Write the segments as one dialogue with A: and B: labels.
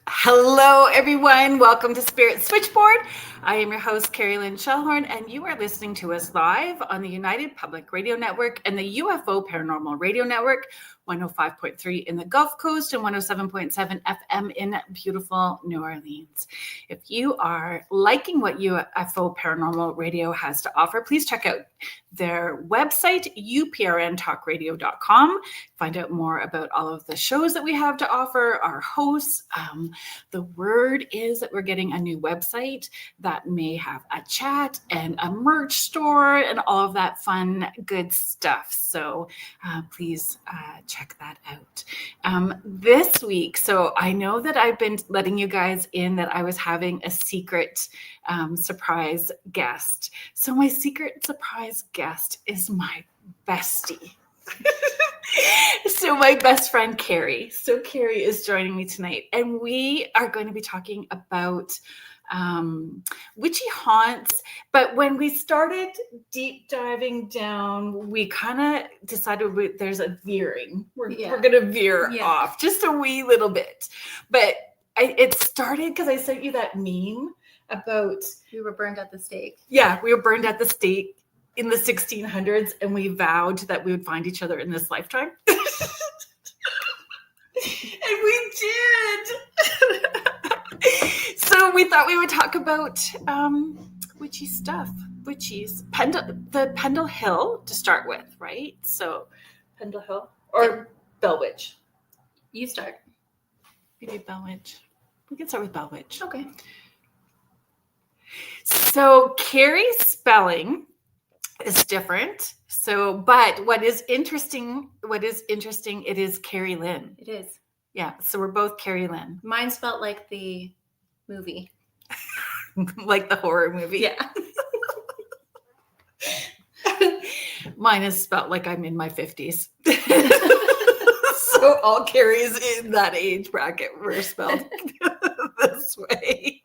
A: Hello, everyone. Welcome to Spirit Switchboard. I am your host, Kerrilynn, and you are listening to us live on the United Public Radio Network and the UFO Paranormal Radio Network, 105.3 in the Gulf Coast and 107.7 FM in beautiful New Orleans. If you are liking what UFO Paranormal Radio has to offer, please check out their website, uprntalkradio.com. Find out more about all of the shows that we have to offer, our hosts. The word is that we're getting a new website that may have a chat and a merch store and all of that fun, good stuff. So please check that out. This week, so I know that I've been letting you guys in that I was having a secret surprise guest. So my secret surprise guest is my bestie. So my best friend, Carrie. So Carrie is joining me tonight, and we are going to be talking about witchy haunts. But when we started deep diving down, we kind of decided there's a veering. We're going to veer off just a wee little bit. But it started because I sent you that meme about...
B: We were burned at the stake.
A: Yeah, we were burned at the stake in the 1600s, and we vowed that we would find each other in this lifetime. And we did. So we thought we would talk about witchy stuff, witchies. The Pendle Hill to start with, right? So Pendle Hill or Bell Witch?
B: You start.
A: Maybe Bell Witch. We can start with Bell Witch.
B: Okay.
A: So Carrie's spelling is different. So, but what is interesting, it is Kerrilynn.
B: It is.
A: Yeah. So we're both Kerrilynn.
B: Mine spelled like the movie.
A: Like the horror movie.
B: Yeah.
A: Mine is spelled like I'm in my 50s. So all Carries in that age bracket were spelled this way.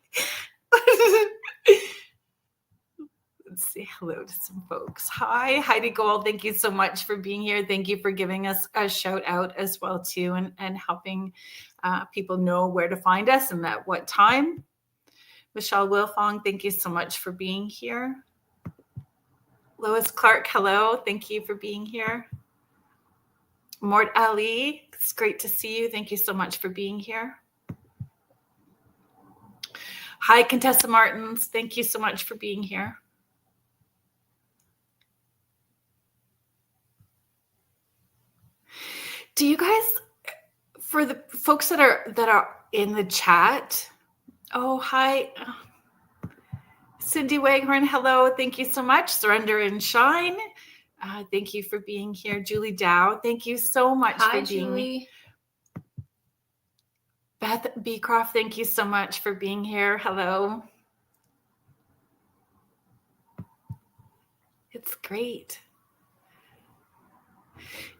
A: Let's say hello to some folks. Hi, Heidi Gold. Thank you so much for being here. Thank you for giving us a shout out as well too, and helping people know where to find us and at what time. Michelle Wilfong, thank you so much for being here. Lois Clark, hello. Thank you for being here. Mort Ali, it's great to see you. Thank you so much for being here. Hi, Contessa Martins. Thank you so much for being here. Do you guys, for the folks that are in the chat, oh, hi, Cindy Waghorn, hello, thank you so much. Surrender and Shine, thank you for being here. Julie Dow, thank you so much for being
B: Julie.
A: Beth Beecroft, thank you so much for being here. Hello. It's great.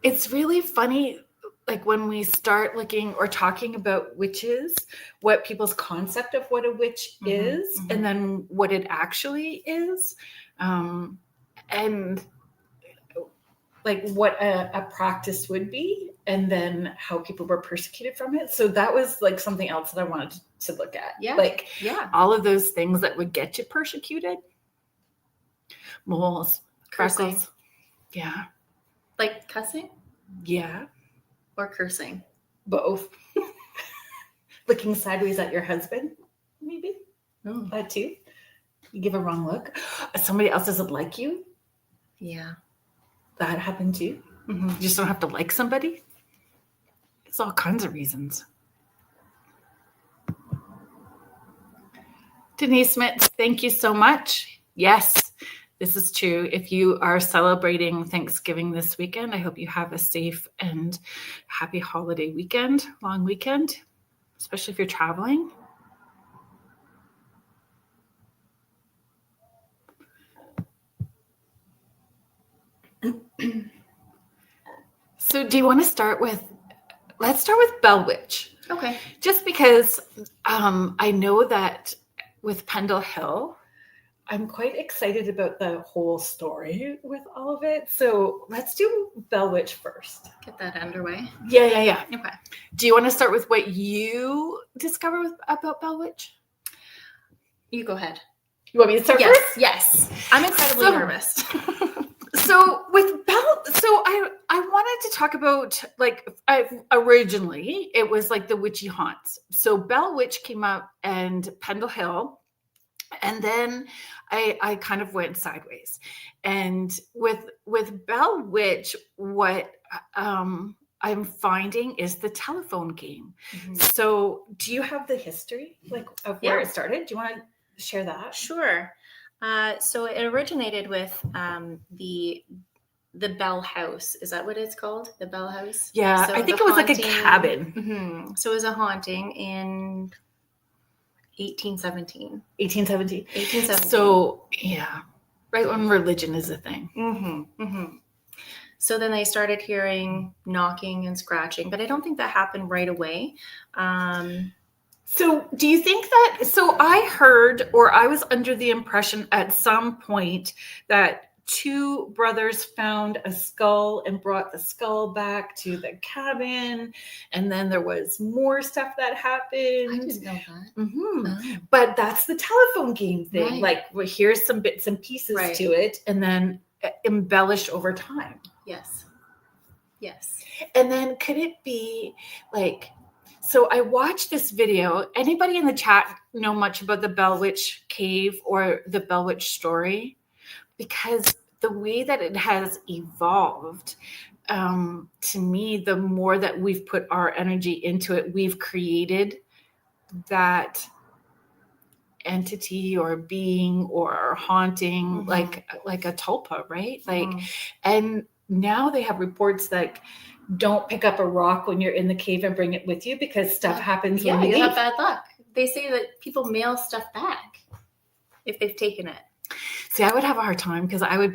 A: It's really funny, like when we start looking or talking about witches, what people's concept of what a witch is, and then what it actually is, and like what a practice would be, and then how people were persecuted from it. So that was like something else that I wanted to look at.
B: Yeah.
A: Like all of those things that would get you persecuted. Moles,
B: Cursing.
A: freckles. Yeah.
B: Like cussing?
A: Yeah.
B: Or cursing?
A: Both. Looking sideways at your husband, maybe.
B: Oh.
A: That too. You give a wrong look. Somebody else doesn't like you.
B: Yeah.
A: That happened too. You just don't have to like somebody. It's all kinds of reasons. Denise Smith, thank you so much. Yes, this is true. If you are celebrating Thanksgiving this weekend, I hope you have a safe and happy holiday weekend, long weekend, especially if you're traveling. So do you want to start with, let's start with Bell Witch.
B: Okay.
A: Just because I know that with Pendle Hill, I'm quite excited about the whole story with all of it. So let's do Bell Witch first.
B: Get that underway.
A: Yeah.
B: Okay.
A: Do you want to start with what you discovered about Bell Witch?
B: You go ahead.
A: You want me to start first?
B: Yes. I'm incredibly nervous.
A: So with Bell, so I wanted to talk about, like, originally it was like the Witchy Haunts. So Bell Witch came up and Pendle Hill, and then I kind of went sideways. And with Bell Witch, what I'm finding is the telephone game.
B: Mhm.
A: So do you have the history, like, of where it started? Do you want to share that?
B: Sure. So it originated with the Bell House. Is that what it's called? The Bell House?
A: Yeah,
B: So
A: I think
B: the
A: it was like a
B: haunting-
A: cabin.
B: Mhm. So it was a haunting in 1817.
A: 1817.
B: 1817.
A: So yeah, right when religion is a thing.
B: So then they started hearing knocking and scratching, but I don't think that happened right away.
A: So do you think that, so I heard, or I was under the impression at some point that two brothers found a skull and brought the skull back to the cabin, and then there was more stuff that happened.
B: I didn't know that.
A: Oh. But that's the telephone game thing.
B: Right.
A: Like, well, here's some bits and pieces to it, and then embellished over time.
B: Yes.
A: And then could it be like, so I watched this video. Anybody in the chat know much about the Bell Witch cave or the Bell Witch story? Because the way that it has evolved, to me, the more that we've put our energy into it, we've created that entity or being or haunting, like a tulpa, right? Like, and now they have reports like, don't pick up a rock when you're in the cave and bring it with you, because stuff happens when you
B: have bad luck. They say that people mail stuff back if they've taken it.
A: See, I would have a hard time because I would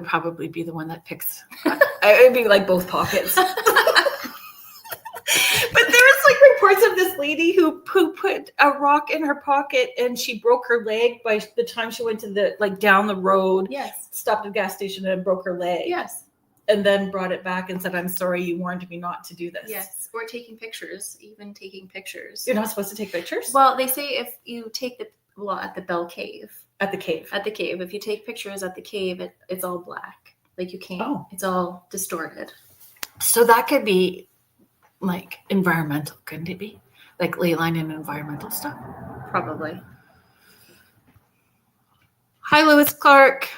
A: probably be the one that picks. It would be like both pockets. But there was like reports of this lady who put a rock in her pocket and she broke her leg by the time she went to the, like, down the road.
B: Yes.
A: Stopped at a gas station and broke her leg.
B: Yes.
A: And then brought it back and said, "I'm sorry, you warned me not to do this."
B: Yes. Or taking pictures, even taking pictures.
A: You're not supposed to take pictures?
B: Well, they say if you take at the Bell Cave.
A: At the cave.
B: If you take pictures at the cave, it's all black. Like, you can't.
A: Oh.
B: It's all distorted.
A: So that could be like environmental, couldn't it be? Like ley line and environmental stuff?
B: Probably.
A: Hi, Lewis Clark.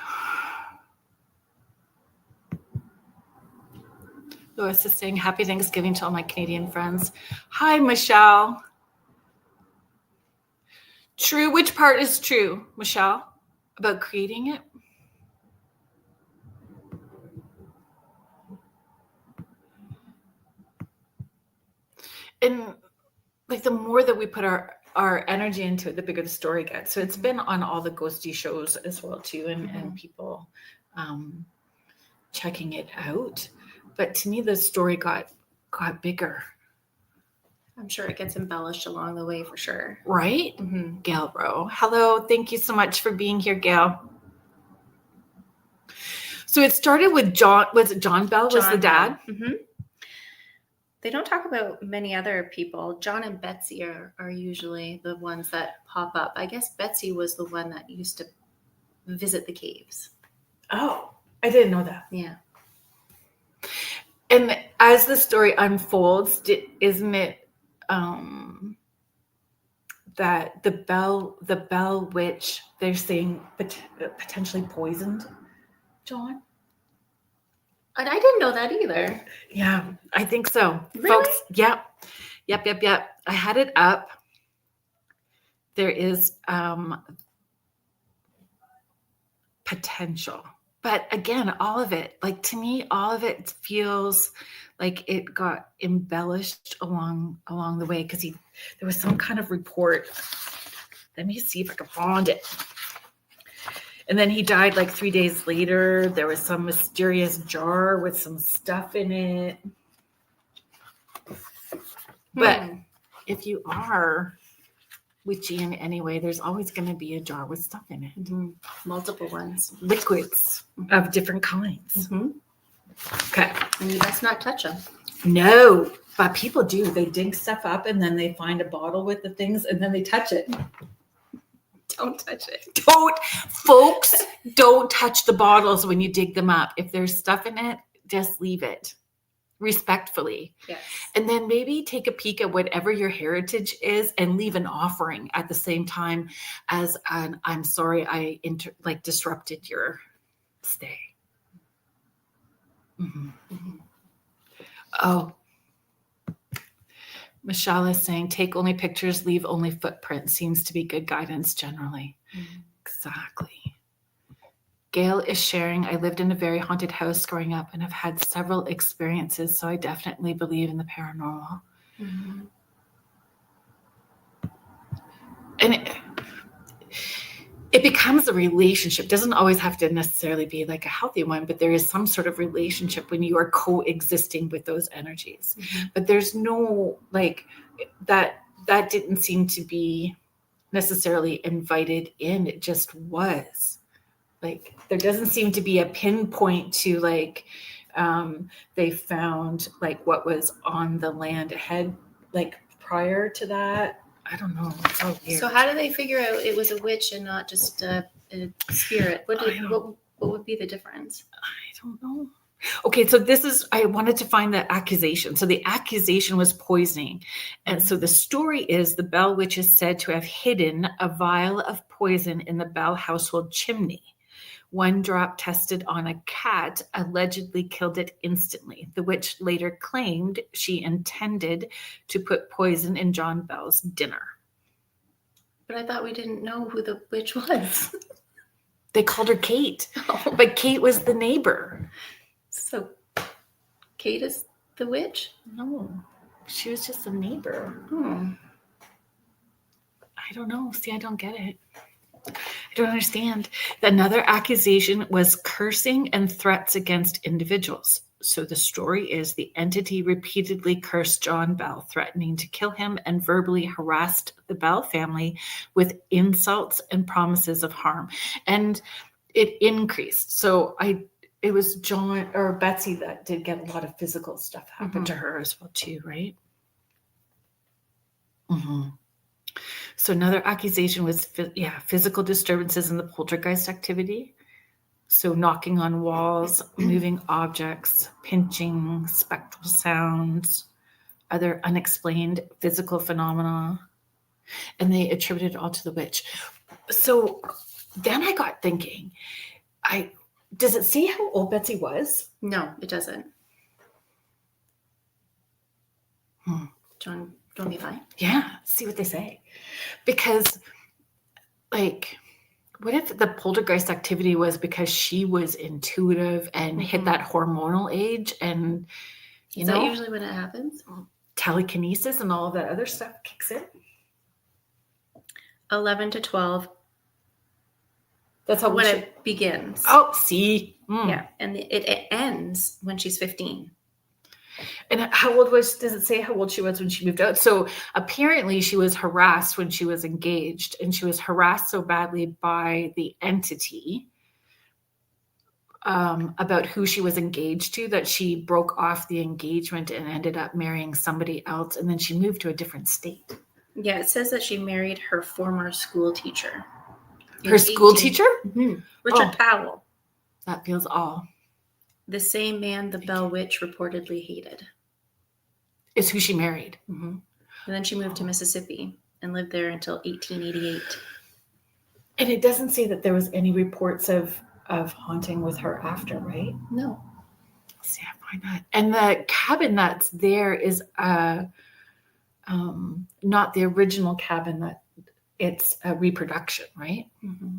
A: Lewis is saying happy Thanksgiving to all my Canadian friends. Hi, Michelle. True. Which part is true, Michelle, about creating it? And like, the more that we put our energy into it, the bigger the story gets. So it's been on all the ghosty shows as well too, and people checking it out. But to me, the story got bigger.
B: I'm sure it gets embellished along the way for sure.
A: Right? Gail Rowe. Hello. Thank you so much for being here, Gail. So it started with John. Was it John Bell? Was the dad?
B: They don't talk about many other people. John and Betsy are usually the ones that pop up. I guess Betsy was the one that used to visit the caves.
A: Oh, I didn't know that.
B: Yeah.
A: And as the story unfolds, isn't it that the Bell Witch, they're saying potentially poisoned John?
B: And I didn't know that either.
A: Yeah, I think so.
B: Really?
A: Folks, yep. I had it up. There is potential. But again, all of it, like, to me, all of it feels like it got embellished along the way, because there was some kind of report. Let me see if I can find it. And then he died like 3 days later. There was some mysterious jar with some stuff in it. But if you are witchy in any way, there's always going to be a jar with stuff in it.
B: Mm-hmm. Multiple ones.
A: Liquids of different kinds.
B: Mm-hmm.
A: Okay.
B: And you best not touch them.
A: No, but people do. They dig stuff up and then they find a bottle with the things and then they touch it.
B: Don't touch it.
A: Folks, don't touch the bottles when you dig them up. If there's stuff in it, just leave it respectfully.
B: Yes.
A: And then maybe take a peek at whatever your heritage is and leave an offering at the same time as an I'm sorry I disrupted your stay. Mm-hmm. Mm-hmm. Oh, Michelle is saying, take only pictures, leave only footprints. Seems to be good guidance generally. Mm-hmm. Exactly. Gail is sharing, I lived in a very haunted house growing up and have had several experiences, so I definitely believe in the paranormal. Mm-hmm. And it becomes a relationship. It doesn't always have to necessarily be like a healthy one, but there is some sort of relationship when you are coexisting with those energies. Mm-hmm. But there's no that didn't seem to be necessarily invited in. It just was. There doesn't seem to be a pinpoint to they found what was on the land ahead prior to that. I don't know. It's so weird.
B: So how do they figure out it was a witch and not just a spirit? What would be the difference?
A: I don't know. Okay, so I wanted to find the accusation. So the accusation was poisoning. And so the story is the Bell witch is said to have hidden a vial of poison in the Bell household chimney. One drop tested on a cat allegedly killed it instantly. The witch later claimed she intended to put poison in John Bell's dinner.
B: But I thought we didn't know who the witch was.
A: They called her Kate, but Kate was the neighbor.
B: So Kate is the witch?
A: No, she was just a neighbor. I don't know. See, I don't get it. I don't understand. Another accusation was cursing and threats against individuals. So the story is the entity repeatedly cursed John Bell, threatening to kill him, and verbally harassed the Bell family with insults and promises of harm. And it increased. So it was John or Betsy that did get a lot of physical stuff happen to her as well too, right? Mm-hmm. So another accusation was physical disturbances in the poltergeist activity. So knocking on walls, moving objects, pinching, spectral sounds, other unexplained physical phenomena. And they attributed it all to the witch. So then I got thinking, does it say how old Betsy was?
B: No, it doesn't. John, don't be fine.
A: Yeah, see what they say. Because, what if the poltergeist activity was because she was intuitive and hit that hormonal age and,
B: Is that usually when it happens?
A: Telekinesis and all of that other stuff kicks in?
B: 11 to 12.
A: That's how
B: it begins.
A: Oh, see?
B: Yeah, and it ends when she's 15.
A: And how old does it say how old she was when she moved out? So apparently she was harassed when she was engaged, and she was harassed so badly by the entity about who she was engaged to that she broke off the engagement and ended up marrying somebody else. And then she moved to a different state.
B: Yeah, it says that she married her former school teacher.
A: Her school teacher?
B: Mm-hmm. Richard Powell.
A: That feels all.
B: The same man the Bell Witch reportedly hated.
A: Is who she married.
B: Mm-hmm. And then she moved to Mississippi and lived there until 1888.
A: And it doesn't say that there was any reports of haunting with her after, right?
B: No.
A: See, I find that. And the cabin that's there is not the original cabin, that it's a reproduction, right? Mm-hmm.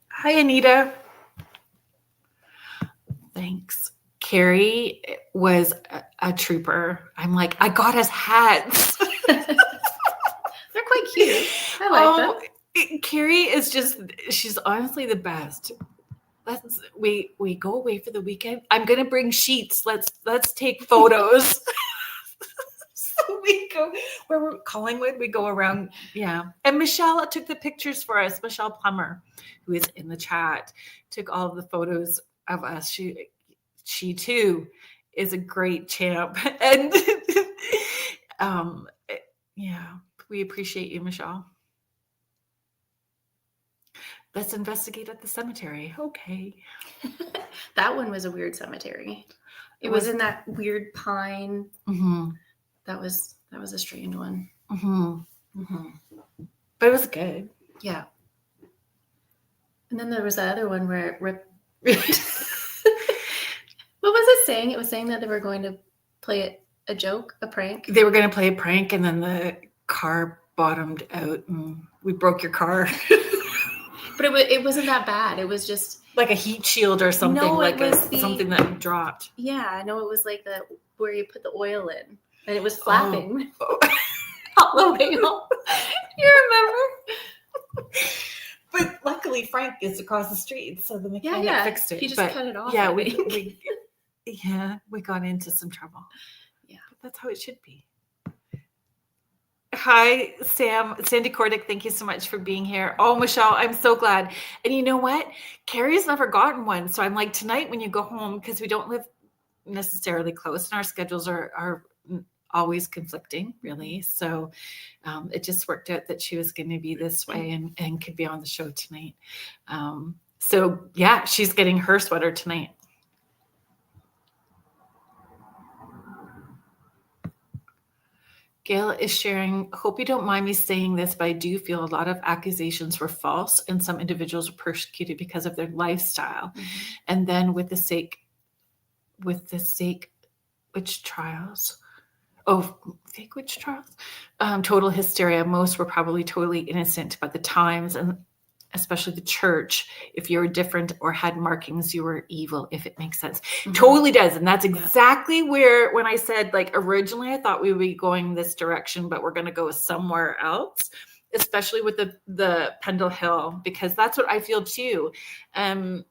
A: Hi, Anita. Thanks. Carrie was a trooper. I'm like, I got us hats.
B: They're quite cute. I like them.
A: Carrie is she's honestly the best. We go away for the weekend. I'm gonna bring sheets. Let's take photos. We go where we're Collingwood. We go around. Yeah. And Michelle took the pictures for us. Michelle Plummer, who is in the chat, took all of the photos of us. She too is a great champ. And yeah, we appreciate you, Michelle. Let's investigate at the cemetery. Okay.
B: That one was a weird cemetery. It was in that weird pine.
A: Mm-hmm.
B: That was a strange one.
A: Mm-hmm. Mm-hmm. But it was good.
B: Yeah. And then there was that other one where it ripped. What was it saying? It was saying that they were going to play a joke, a prank.
A: They were going to play a prank, and then the car bottomed out, and we broke your car.
B: But it wasn't that bad. It was just
A: like a heat shield or something.
B: No,
A: like
B: it was
A: something that dropped.
B: Yeah, I know it was like where you put the oil in, and it was flapping.
A: Oh.
B: All the way home. You remember?
A: But luckily, Frank is across the street, so the mechanic fixed it.
B: He just cut it off.
A: Yeah, we got into some trouble.
B: Yeah,
A: but that's how it should be. Hi, Sandy Cordick. Thank you so much for being here. Oh, Michelle, I'm so glad. And you know what? Carrie's never gotten one, so I'm like, tonight when you go home, because we don't live necessarily close, and our schedules are always conflicting, really. So it just worked out that she was going to be this way and could be on the show tonight. So yeah, she's getting her sweater tonight. Gail is sharing, hope you don't mind me saying this, but I do feel a lot of accusations were false and some individuals were persecuted because of their lifestyle. Mm-hmm. And then with the sake witch trials. Oh, fake witch trials? Total hysteria. Most were probably totally innocent, but the times, and especially the church, if you were different or had markings, you were evil, if it makes sense. Mm-hmm. Totally does. And that's exactly where, when I said, like, originally I thought we would be going this direction, but we're going to go somewhere else, especially with the Pendle Hill, because that's what I feel too. And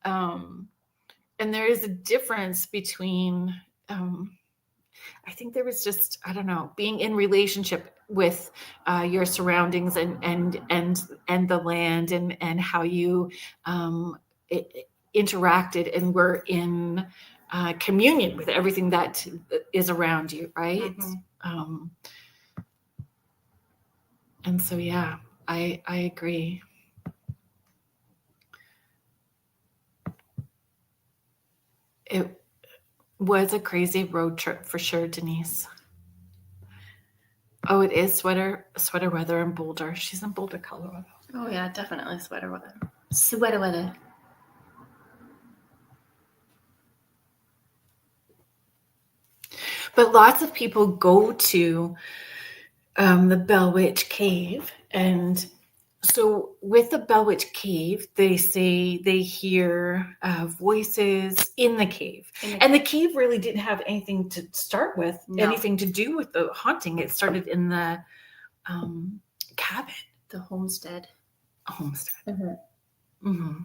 A: there is a difference between, I think there was just, I don't know, being in relationship with your surroundings and the land and how you interacted and were in communion with everything that is around you, right? Mm-hmm. And so, yeah, I agree. It was a crazy road trip for sure, Denise. Oh, it is sweater weather in Boulder. She's in Boulder, Colorado.
B: Oh yeah, definitely sweater weather. Sweater weather.
A: But lots of people go to the Bell Witch Cave, and so with the Bell Witch Cave, they say they hear voices in the cave. And the cave really didn't have anything to start with, anything to do with the haunting. It started in the cabin.
B: The homestead.
A: Mm-hmm. Mm-hmm.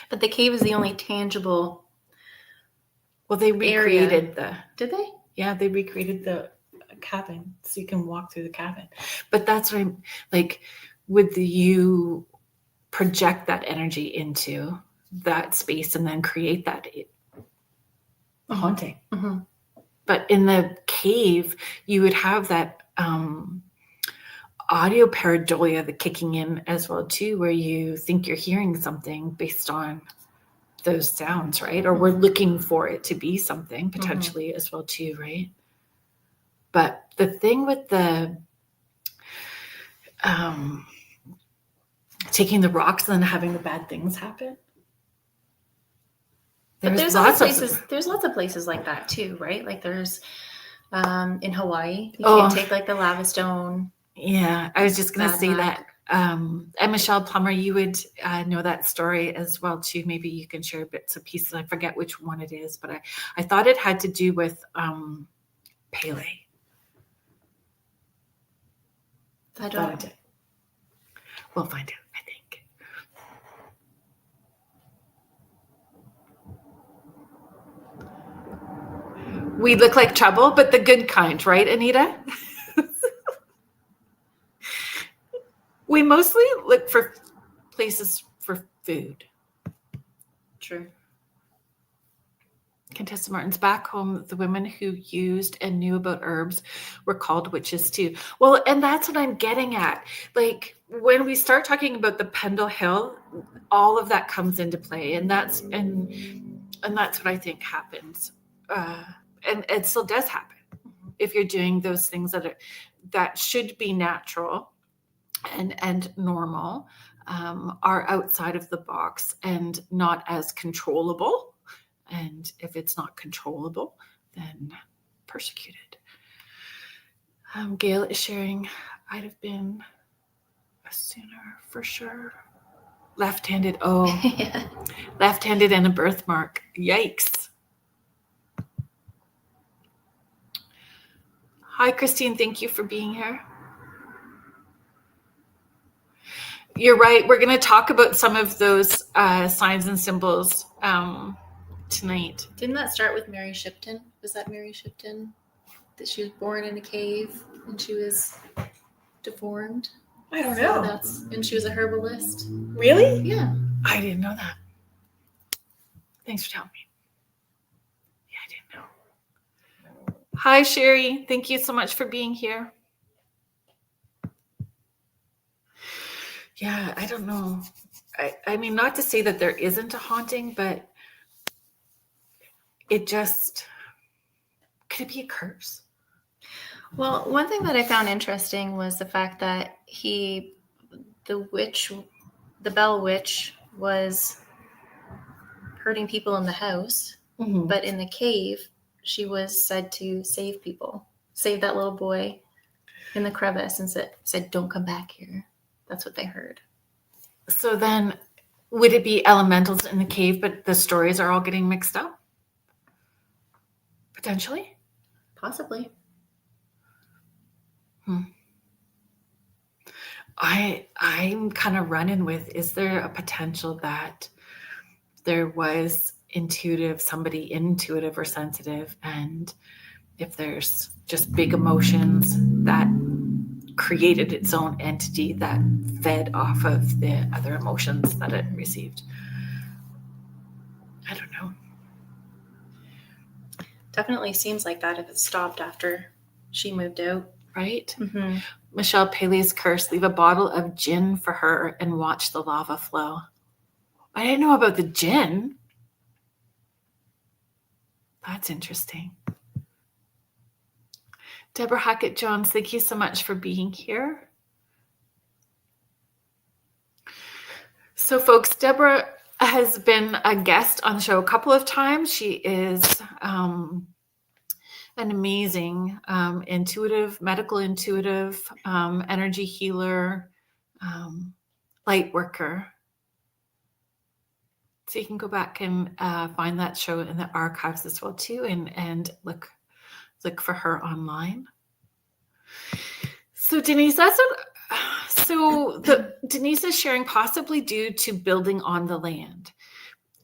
B: But the cave is the only tangible
A: Well, they recreated
B: Did they?
A: Yeah, they recreated the cabin, so you can walk through the cabin. But that's what I'm like, would you project that energy into that space and then create that haunting? Mm-hmm. But in the cave, you would have that audio pareidolia, the kicking in as well too, where you think you're hearing something based on those sounds, right? Or we're looking for it to be something potentially as well too, right? But the thing with the taking the rocks and then having the bad things happen.
B: But there's lots of places like that too, right? Like there's in Hawaii, you can take like the lava stone.
A: Yeah, I was just gonna say that. And Michelle Plummer, you would know that story as well too. Maybe you can share bits and pieces. I forget which one it is, but I thought it had to do with Pele.
B: I thought it did.
A: We'll find out, I think. We look like trouble, but the good kind, right, Anita? We mostly look for places for food.
B: True.
A: Contessa Martin's back home, the women who used and knew about herbs were called witches too. Well, and that's what I'm getting at. Like when we start talking about the Pendle Hill, all of that comes into play, and that's what I think happens, and it still does happen if you're doing those things that should be natural and normal, are outside of the box and not as controllable. And if it's not controllable, then persecuted. Gail is sharing, I'd have been a sooner for sure. Left-handed,
B: Yeah.
A: Left-handed and a birthmark. Yikes. Hi, Christine. Thank you for being here. You're right. We're going to talk about some of those signs and symbols tonight.
B: Didn't that start with Mary Shipton? Was that Mary Shipton? That she was born in a cave and she was deformed?
A: I don't know.
B: And she was a herbalist.
A: Really?
B: Yeah.
A: I didn't know that. Thanks for telling me. Yeah, I didn't know. Hi, Sherry. Thank you so much for being here. Yeah, I don't know. I mean, not to say that there isn't a haunting, but it just, could it be a curse?
B: Well, one thing that I found interesting was the fact that the Bell Witch was hurting people in the house, but in the cave, she was said to save people, save that little boy in the crevice, and said, "Don't come back here." That's what they heard.
A: So then, would it be elementals in the cave, but the stories are all getting mixed up? Potentially?
B: Possibly.
A: I'm kind of running with, is there a potential that there was somebody intuitive or sensitive, and if there's just big emotions that created its own entity that fed off of the other emotions that it received? I don't know.
B: Definitely seems like that if it stopped after she moved out.
A: Right?
B: Mm-hmm.
A: Michelle Paley's curse, leave a bottle of gin for her and watch the lava flow. I didn't know about the gin. That's interesting. Deborah Hackett-Jones, thank you so much for being here. So folks, Deborah has been a guest on the show a couple of times. She is an amazing medical intuitive, energy healer, light worker. So you can go back and find that show in the archives as well too, and look for her online. So Denise, Denise is sharing possibly due to building on the land.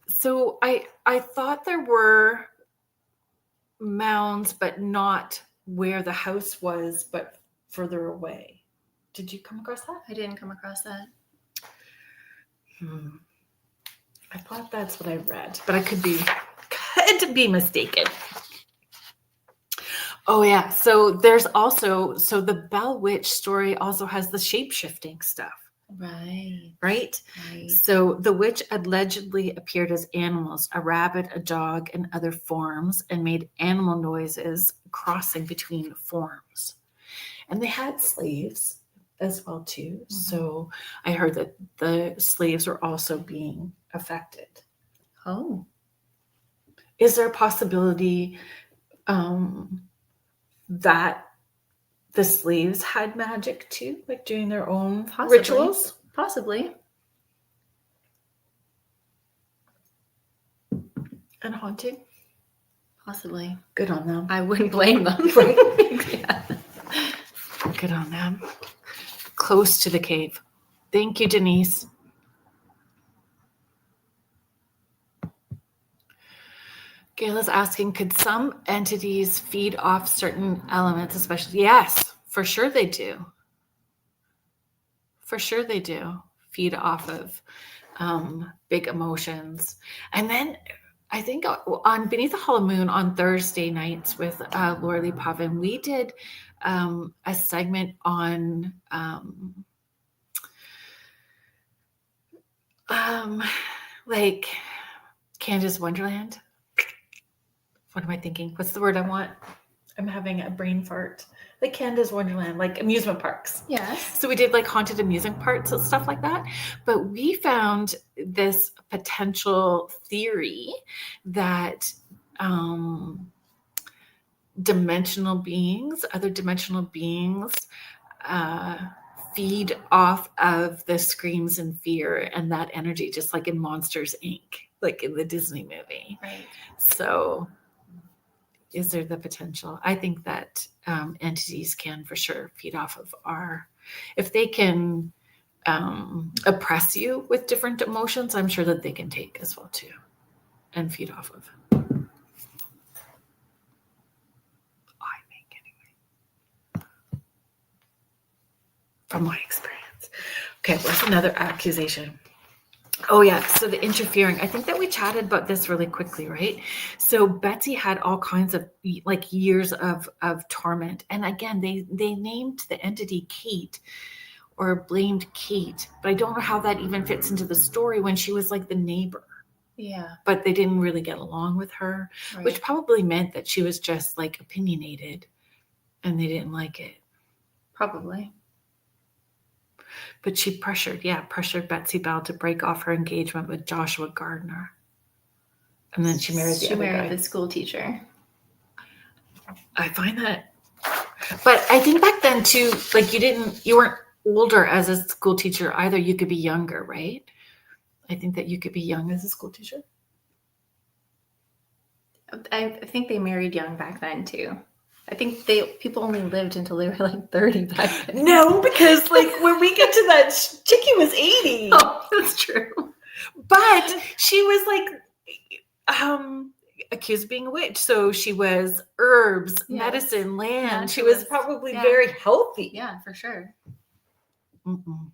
A: So I thought there were mounds, but not where the house was, but further away. Did you come across that?
B: I didn't come across that.
A: I thought that's what I read, but I could be mistaken. Oh yeah. So there's also, the Bell Witch story also has the shape-shifting stuff. Right? So the witch allegedly appeared as animals, a rabbit, a dog, and other forms, and made animal noises crossing between forms. And they had slaves as well too. Mm-hmm. So I heard that the slaves were also being affected.
B: Oh.
A: Is there a possibility that the slaves had magic too, like doing their own rituals?
B: Possibly.
A: And haunting?
B: Possibly.
A: Good on them.
B: I wouldn't blame them.
A: Yeah. Good on them. Close to the cave. Thank you, Denise. Gail is asking, could some entities feed off certain elements, especially? Yes, for sure they do. For sure they do feed off of big emotions. And then I think on Beneath the Hollow Moon on Thursday nights with Laura Lee Pavin, we did a segment on like Canada's Wonderland. What am I thinking? What's the word I want? I'm having a brain fart. Like Canada's Wonderland, like amusement parks.
B: Yes.
A: So we did like haunted amusement parks and stuff like that. But we found this potential theory that dimensional beings, other dimensional beings, feed off of the screams and fear and that energy, just like in Monsters, Inc., like in the Disney movie.
B: Right.
A: So is there the potential? I think that entities can for sure feed off of if they can oppress you with different emotions, I'm sure that they can take as well too and feed off of. I think anyway. From my experience. Okay, what's another accusation? Oh yeah, so the interfering. I think that we chatted about this really quickly, right? So Betsy had all kinds of like years of torment, and again, they named the entity Kate, or blamed Kate, but I don't know how that even fits into the story when she was like the neighbor.
B: Yeah.
A: But they didn't really get along with her,
B: Right.
A: which probably meant that she was just like opinionated, and they didn't like it.
B: Probably.
A: But she pressured Betsy Bell to break off her engagement with Joshua Gardner. And then she married
B: the school teacher.
A: I find that, but I think back then too, like you weren't older as a school teacher either. You could be younger, right? I think that you could be young as a school teacher.
B: I think they married young back then too. I think people only lived until they were like 30 back then.
A: No, because like when we get to that, Chicky was 80.
B: Oh, that's true.
A: But she was like accused of being a witch. So she was herbs, medicine, land. She was probably very healthy.
B: Yeah, for sure.
A: Mm-mm.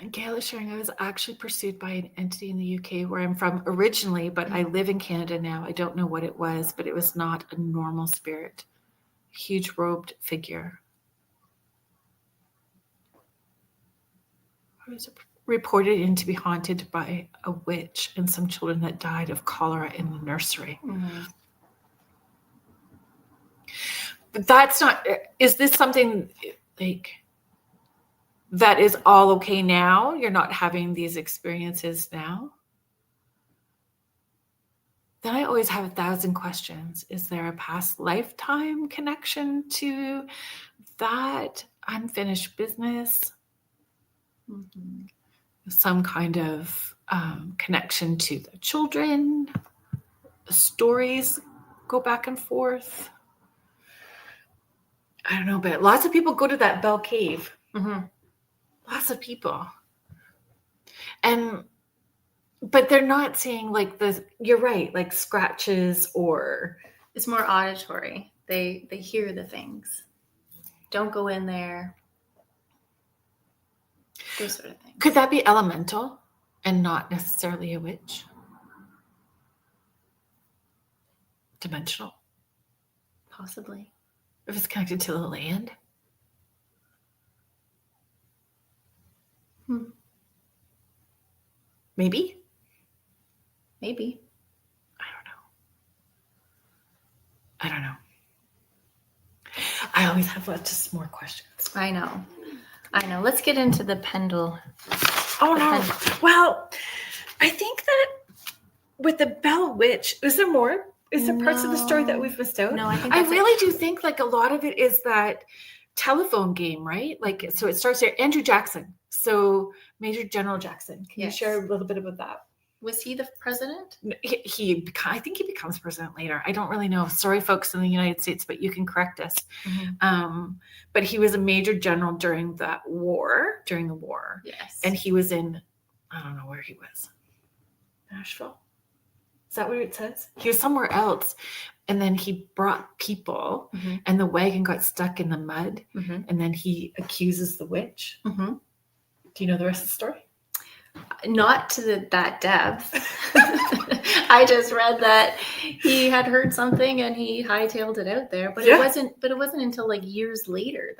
A: And Gail is sharing, I was actually pursued by an entity in the UK where I'm from originally, but I live in Canada now. I don't know what it was, but it was not a normal spirit. Huge robed figure. I was reported in to be haunted by a witch and some children that died of cholera in the nursery.
B: Mm-hmm.
A: But that's not, is this something like that is all okay now? You're not having these experiences now? Then I always have 1,000 questions. Is there a past lifetime connection to that unfinished business?
B: Mm-hmm.
A: Some kind of connection to the children? Stories go back and forth? I don't know, but lots of people go to that Bell Cave.
B: Mm-hmm.
A: Lots of people. But they're not seeing like you're right, like scratches or.
B: It's more auditory. They hear the things. Don't go in there. Those sort of things.
A: Could that be elemental and not necessarily a witch? Dimensional?
B: Possibly.
A: If it's connected to the land? Maybe?
B: Maybe.
A: I don't know. I always have just more questions.
B: I know. Let's get into the Pendle.
A: Oh, no. Well, I think that with the Bell Witch, is there more? Is there parts of the story that we've missed out?
B: No,
A: I really do think like a lot of it is that telephone game, right? Like, so it starts there. Andrew Jackson. So Major General Jackson. Can you share a little bit about that?
B: Was he the president?
A: I think he becomes president later. I don't really know. Sorry, folks in the United States, but you can correct us.
B: Mm-hmm.
A: But he was a major general during the war.
B: Yes.
A: And he was in I don't know where he was. Nashville? Is that what it says? He was somewhere else. And then he brought people, and the wagon got stuck in the mud. And then he accuses the witch. Do you know the rest of the story?
B: Not to that depth. I just read that he had heard something and he hightailed it out there, but it wasn't until like years later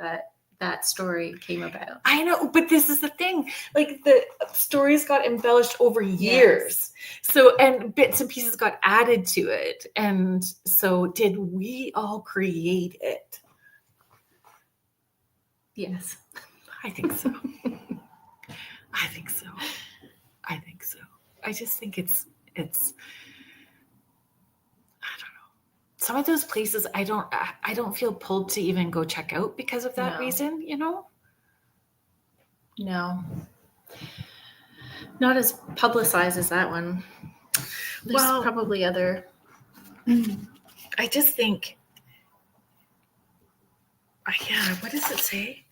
B: that story came about.
A: I know, but this is the thing. Like the stories got embellished over years. So, and bits and pieces got added to it. And so did we all create it?
B: Yes.
A: I think so. I think so. I think so. I just think it's I don't know. Some of those places I don't feel pulled to even go check out because of that reason, you know?
B: No. Not as publicized as that one. There's probably other.
A: I just think, what does it say?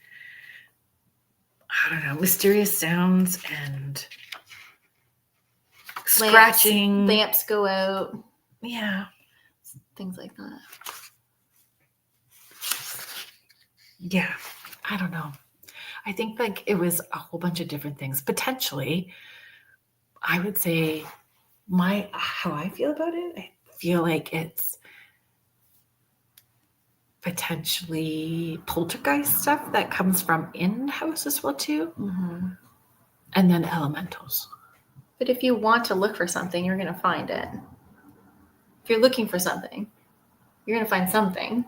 A: I don't know, mysterious sounds and scratching.
B: Lamps go out.
A: Yeah.
B: Things like that.
A: Yeah. I don't know. I think like it was a whole bunch of different things. Potentially, I would say how I feel about it, I feel like it's potentially poltergeist stuff that comes from in-house as well too. And then elementals.
B: But if you want to look for something, you're going to find it. If you're looking for something, you're going to find something.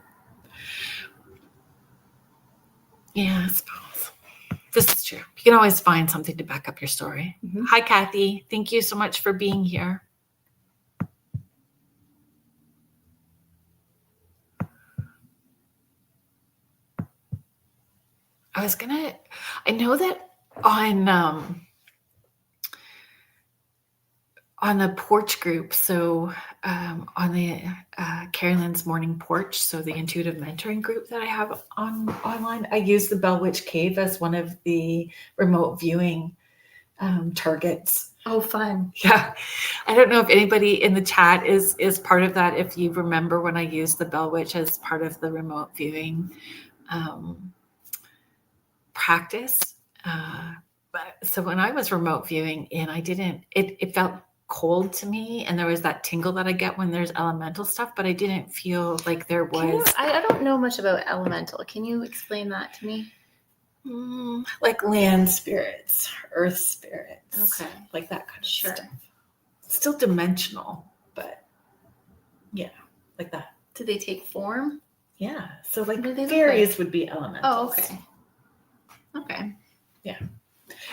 A: Yeah, I suppose. This is true. You can always find something to back up your story. Hi, Kathy. Thank you so much for being here. I know that on the porch group, so on the Kerrilynn's Morning Porch, so the intuitive mentoring group that I have online, I use the Bell Witch Cave as one of the remote viewing targets.
B: Oh, fun.
A: Yeah. I don't know if anybody in the chat is part of that, if you remember when I used the Bell Witch as part of the remote viewing practice. So when I was remote viewing and it felt cold to me, and there was that tingle that I get when there's elemental stuff, but I didn't feel like there was.
B: I don't know much about elemental. Can you explain that to me?
A: Like land spirits, earth spirits.
B: Okay.
A: Like that kind of stuff. Still dimensional, but yeah, like that.
B: Do they take form?
A: Yeah. So like fairies would be elementals.
B: Oh, okay. Okay.
A: Yeah.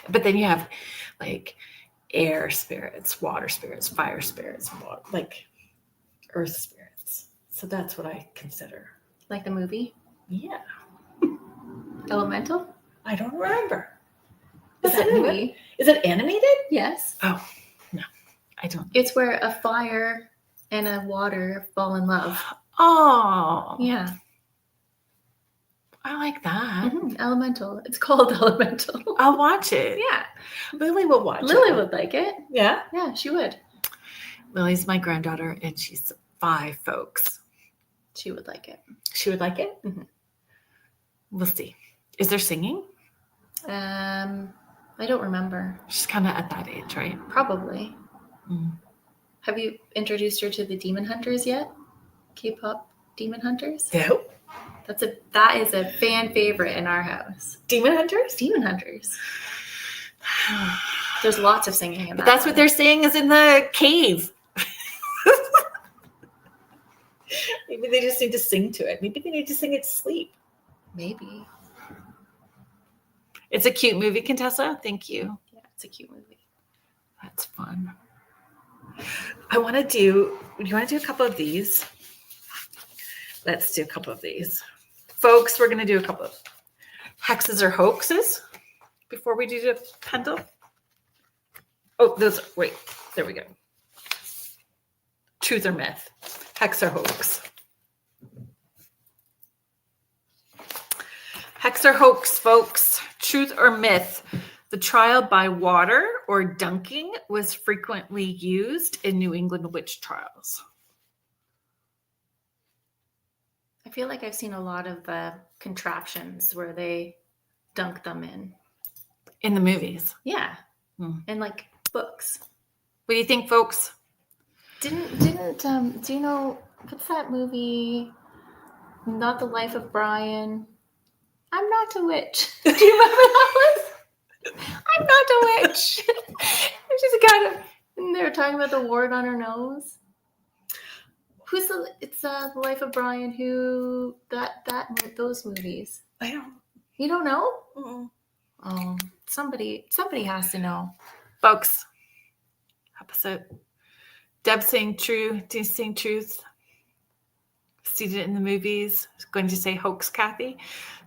A: But then you have like air spirits, water spirits, fire spirits, like earth spirits. So that's what I consider.
B: Like the movie?
A: Yeah.
B: Elemental?
A: I don't remember.
B: Is that movie?
A: Is it animated?
B: Yes.
A: Oh, no. I don't.
B: It's where a fire and a water fall in love.
A: Oh.
B: Yeah.
A: I like that.
B: Elemental. It's called Elemental.
A: I'll watch it.
B: Yeah.
A: Lily will watch it.
B: Lily would like it.
A: Yeah?
B: Yeah, she would.
A: Lily's my granddaughter, and she's 5, folks.
B: She would like it.
A: She would like it? We'll see. Is there singing?
B: I don't remember.
A: She's kind of at that age, right?
B: Probably. Have you introduced her to the Demon Hunters yet? K-pop Demon Hunters?
A: No.
B: That is a fan favorite in our house.
A: Demon Hunters?
B: Demon Hunters. There's lots of singing in that.
A: But that's what they're saying is in the cave. Maybe they just need to sing to it. Maybe they need to sing it to sleep.
B: Maybe.
A: It's a cute movie, Contessa. Thank you.
B: Yeah, it's a cute movie.
A: That's fun. Do you want to do a couple of these? Let's do a couple of these. Folks, we're going to do a couple of hexes or hoaxes before we do the Pendle. Oh, there we go. Truth or myth, hex or hoax. Hex or hoax, folks. Truth or myth. The trial by water or dunking was frequently used in New England witch trials.
B: I feel like I've seen a lot of contraptions where they dunk them
A: In the movies.
B: Yeah.
A: Hmm.
B: And like books.
A: What do you think, folks?
B: Didn't do you know what's that movie? Not the Life of Brian. I'm not a witch. Do you remember that one? I'm not a witch. She's kind of, and they were talking about the wart on her nose. It's the Life of Brian. Who those movies?
A: I don't.
B: You don't know?
A: Mm-mm.
B: Oh, somebody has to know.
A: Folks, opposite. Deb saying true. Denise saying truth. Seen it in the movies. Going to say hoax, Kathy.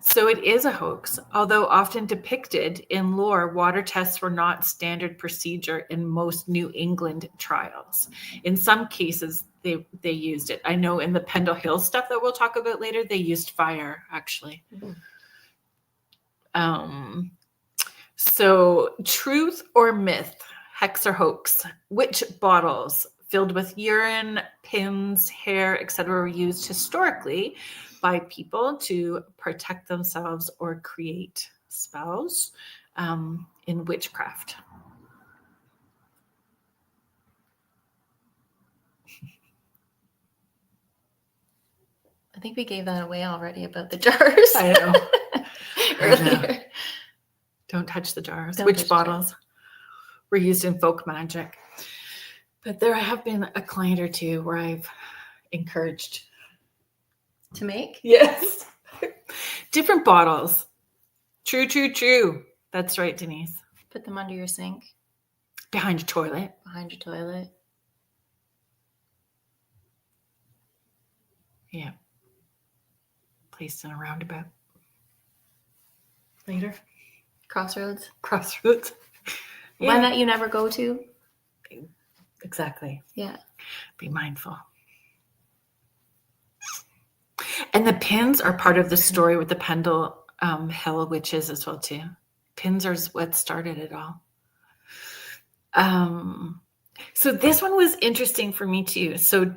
A: So it is a hoax. Although often depicted in lore, water tests were not standard procedure in most New England trials. In some cases, they used it. I know in the Pendle Hill stuff that we'll talk about later, they used fire, actually. Mm-hmm. So truth or myth, hex or hoax, witch bottles filled with urine, pins, hair, etc. were used historically by people to protect themselves or create spells in witchcraft.
B: I think we gave that away already about the jars.
A: I know.
B: Earlier.
A: Don't touch the jars. Witch bottles were used in folk magic. But there have been a client or two where I've encouraged
B: to make?
A: Yes. Different bottles. True. That's right, Denise.
B: Put them under your sink.
A: Behind your toilet.
B: Behind your toilet.
A: Yeah. Placed in a roundabout. Later.
B: Crossroads.
A: Yeah.
B: One that you never go to.
A: Exactly.
B: Yeah.
A: Be mindful. And the pins are part of the story with the Pendle Hill witches as well too. Pins are what started it all. So this one was interesting for me too. So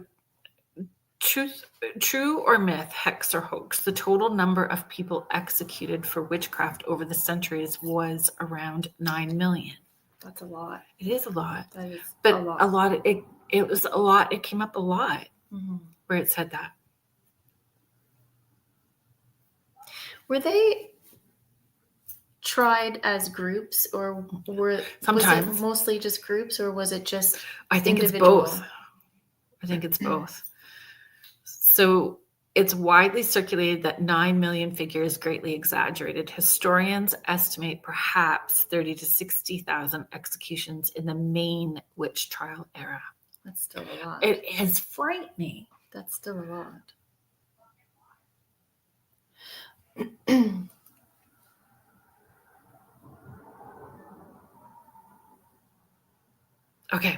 A: true or myth, hex or hoax, the total number of people executed for witchcraft over the centuries was around 9 million.
B: That's a lot.
A: It is a lot.
B: That is
A: but
B: a lot.
A: It was a lot. It came up a lot where it said that.
B: Were they tried as groups, or
A: sometimes
B: was it mostly just groups, or was it just
A: I think
B: individual?
A: It's both. I think it's both. So it's widely circulated that 9 million figure is greatly exaggerated. Historians estimate perhaps 30 to 60,000 executions in the main witch trial era.
B: That's still a lot.
A: It is frightening.
B: That's still a lot.
A: Okay.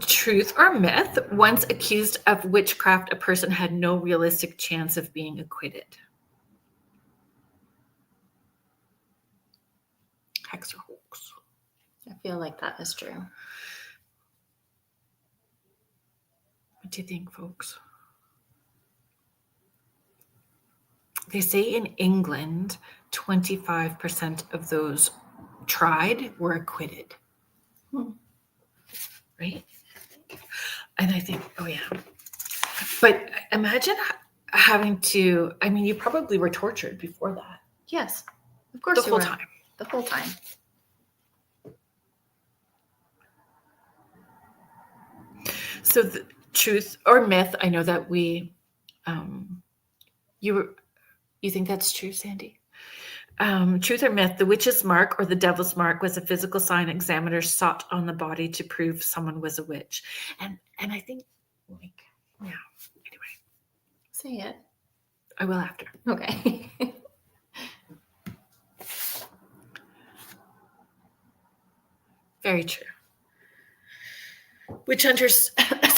A: Truth or myth? Once accused of witchcraft, a person had no realistic chance of being acquitted. Hex or hoax?
B: I feel like that is true.
A: What do you think, folks? They say in England, 25% of those tried were acquitted. Right? And I think, oh yeah. But imagine having to, I mean, you probably were tortured before that.
B: Yes, of course.
A: The whole time.
B: The whole time.
A: So the truth or myth, I know that we, you think that's true, Sandy? Truth or myth, the witch's mark or the devil's mark was a physical sign examiners sought on the body to prove someone was a witch. And I think, like, yeah, anyway.
B: Say it.
A: I will after.
B: Okay.
A: Very true. Witch hunters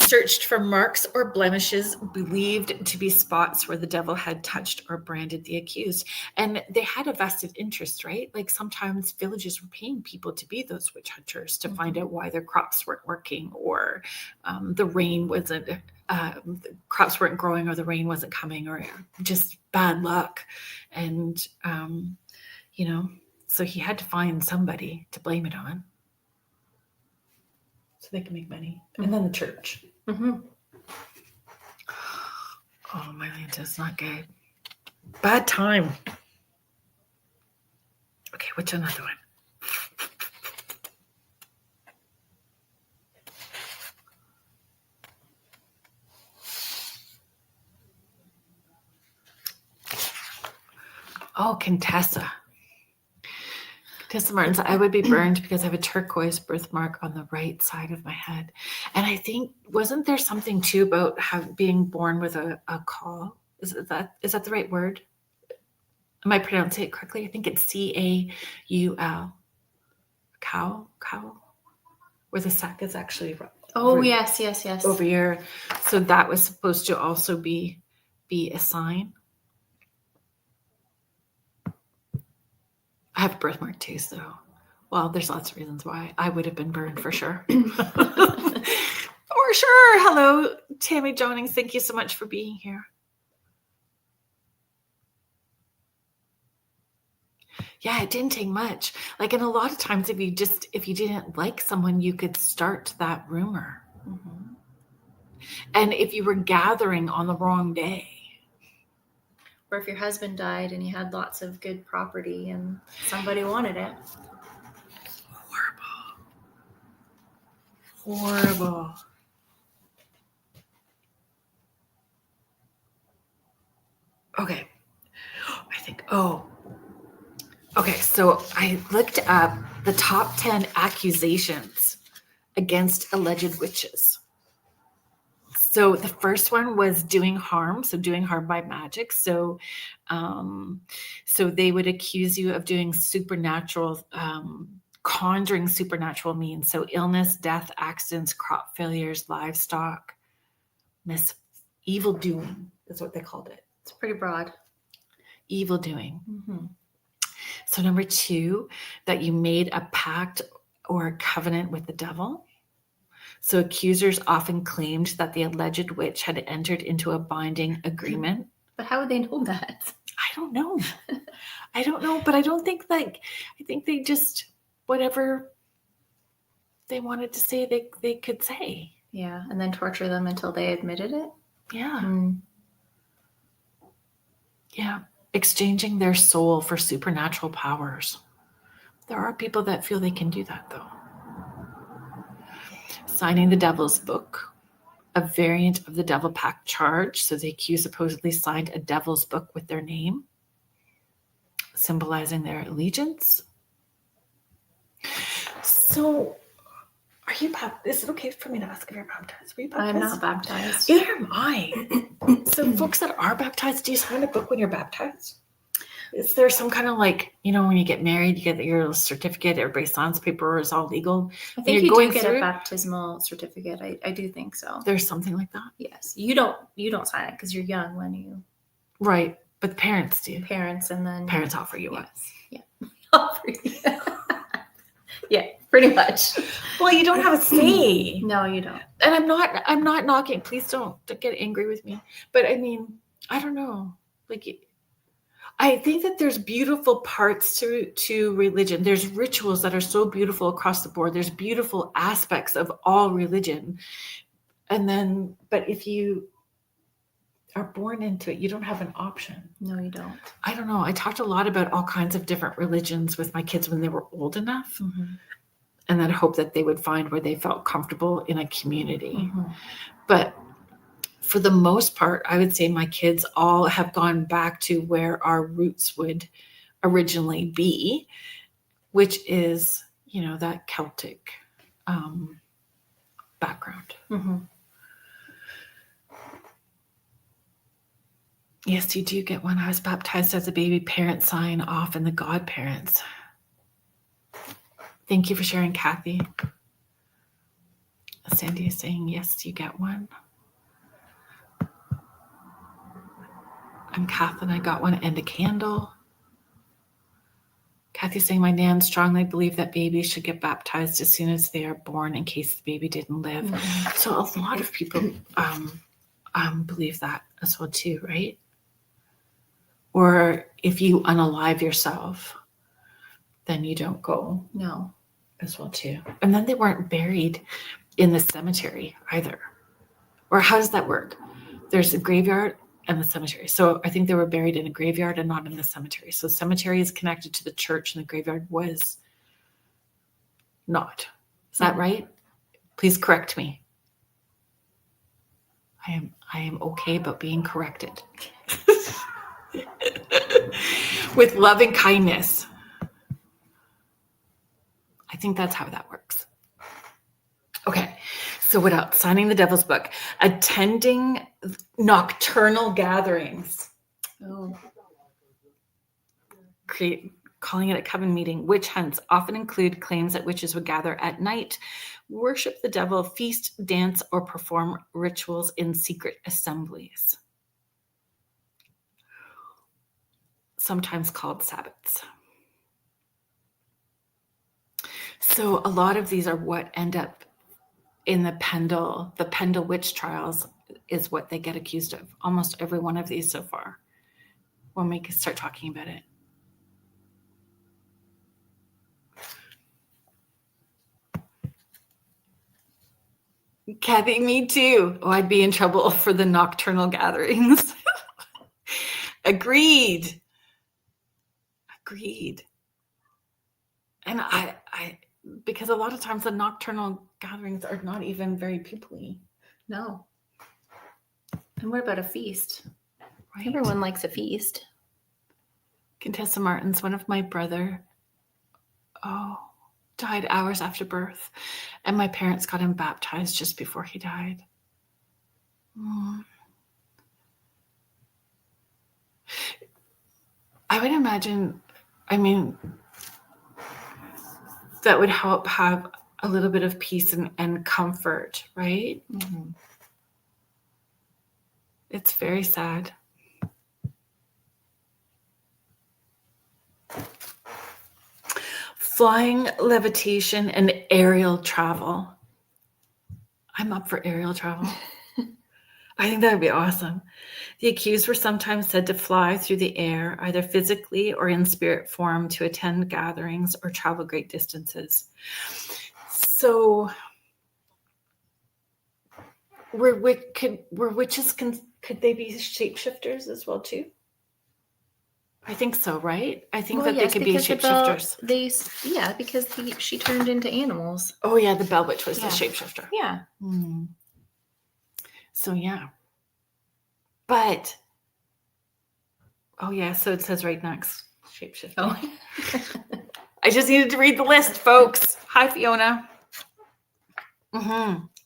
A: searched for marks or blemishes believed to be spots where the devil had touched or branded the accused. And they had a vested interest, right? Like sometimes villages were paying people to be those witch hunters to find out why their crops weren't working, or the rain wasn't, the crops weren't growing, or the rain wasn't coming, or just bad luck. And, so he had to find somebody to blame it on so they can make money. And then the church.
B: Mm-hmm.
A: Oh, my Lanta's not good. Bad time. Okay, what's another one? Oh, Contessa. Contessa Martins, I would be burned because I have a turquoise birthmark on the right side of my head. And I think, wasn't there something too about being born with a caul? Is that the right word? Am I pronouncing it correctly? I think it's C-A-U-L. Cow? Where the sac is actually
B: yes.
A: over here. So that was supposed to also be a sign. I have a birthmark too, so there's lots of reasons why I would have been burned for sure. For sure. Hello, Tammy Jonings. Thank you so much for being here. Yeah, it didn't take much. Like, and a lot of times if you didn't like someone, you could start that rumor. Mm-hmm. And if you were gathering on the wrong day.
B: Or if your husband died and you had lots of good property and somebody wanted it.
A: Horrible. Okay. Okay, so I looked up the top 10 accusations against alleged witches. So the first one was doing harm. So doing harm by magic. So they would accuse you of doing supernatural, conjuring supernatural means. So illness, death, accidents, crop failures, livestock, evil doing. That's what they called it.
B: It's pretty broad.
A: Evil doing.
B: Mm-hmm.
A: So number 2, that you made a pact or a covenant with the devil. So accusers often claimed that the alleged witch had entered into a binding agreement.
B: But how would they know that?
A: I don't know. But I don't think I think they just, whatever they wanted to say, they could say.
B: Yeah, and then torture them until they admitted it?
A: Yeah.
B: Mm.
A: Yeah. Exchanging their soul for supernatural powers. There are people that feel they can do that, though. Signing the devil's book, a variant of the devil pact charge. So the accused supposedly signed a devil's book with their name, symbolizing their allegiance. So, are you baptized? Is it okay for me to ask if you're baptized? Were you baptized?
B: I'm not baptized.
A: Neither am I. So folks that are baptized, do you sign a book when you're baptized? Is there some kind of when you get married, you get your certificate, everybody signs paper, it's all legal?
B: I think you do get a baptismal certificate. I do think so.
A: There's something like that?
B: Yes. You don't sign it because you're young when you...
A: Right. But the parents do.
B: Parents, and then...
A: Parents offer you one.
B: Yes. Yeah. Offer you. Yeah, pretty much.
A: Well, you don't have a say.
B: No, you don't.
A: And I'm not knocking. Please don't get angry with me. But I mean, I don't know. I think that there's beautiful parts to religion. There's rituals that are so beautiful across the board. There's beautiful aspects of all religion. But if you are born into it, you don't have an option.
B: No, you don't.
A: I don't know. I talked a lot about all kinds of different religions with my kids when they were old enough. Mm-hmm. And then hope that they would find where they felt comfortable in a community. Mm-hmm. But for the most part, I would say my kids all have gone back to where our roots would originally be, which is, that Celtic background. Mm-hmm. Yes, you do get one. I was baptized as a baby. Parents sign off and the godparents. Thank you for sharing, Kathy. Sandy is saying, yes, you get one. I'm Kathleen. I got one and a candle. Kathy's saying, my nan strongly believe that babies should get baptized as soon as they are born in case the baby didn't live. Mm-hmm. So a lot of people believe that as well too, right? Or if you unalive yourself, then you don't go.
B: No.
A: As well too. And then they weren't buried in the cemetery either. Or how does that work? There's a graveyard and the cemetery. So I think they were buried in a graveyard and not in the cemetery. So the cemetery is connected to the church and the graveyard was not. Is that right? Please correct me. I am okay about being corrected. With love and kindness. I think that's how that works. Okay, so what else? Signing the devil's book. Attending nocturnal gatherings.
B: Oh.
A: Calling it a coven meeting. Witch hunts often include claims that witches would gather at night, worship the devil, feast, dance, or perform rituals in secret assemblies. Sometimes called sabbats. So a lot of these are what end up in the Pendle witch trials is what they get accused of. Almost every one of these so far when we start talking about it. Kathy, me too. Oh, I'd be in trouble for the nocturnal gatherings. Agreed. And I because a lot of times the nocturnal gatherings are not even very people-y.
B: No. And what about a feast? Right. Everyone likes a feast.
A: Contessa Martin's one of my brother. Died hours after birth. And my parents got him baptized just before he died. I would imagine, that would help have a little bit of peace and comfort, right? Mm-hmm. It's very sad. Flying, levitation, and aerial travel. I'm up for aerial travel. I think that would be awesome. The accused were sometimes said to fly through the air, either physically or in spirit form, to attend gatherings or travel great distances. So, could witches, could they be shapeshifters as well too? I think so, right? I think that yes, they could be shapeshifters.
B: Because she turned into animals.
A: Oh yeah, the Bell Witch was the shapeshifter.
B: Yeah.
A: So yeah. But so it says right next, shapeshifter.
B: Oh.
A: I just needed to read the list, folks. Hi, Fiona.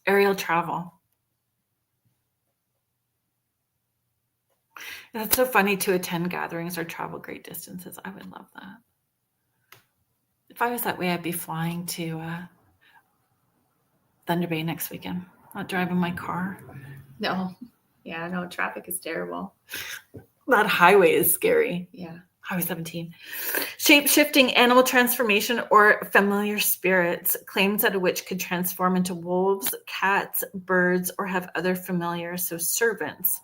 A: Aerial travel. That's so funny, to attend gatherings or travel great distances. I would love that. If I was that way, I'd be flying to Thunder Bay next weekend, not driving my car.
B: No. Yeah, no, traffic is terrible.
A: That highway is scary.
B: Yeah.
A: Highway 17. Shape-shifting, animal transformation, or familiar spirits. Claims that a witch could transform into wolves, cats, birds, or have other familiars, so servants.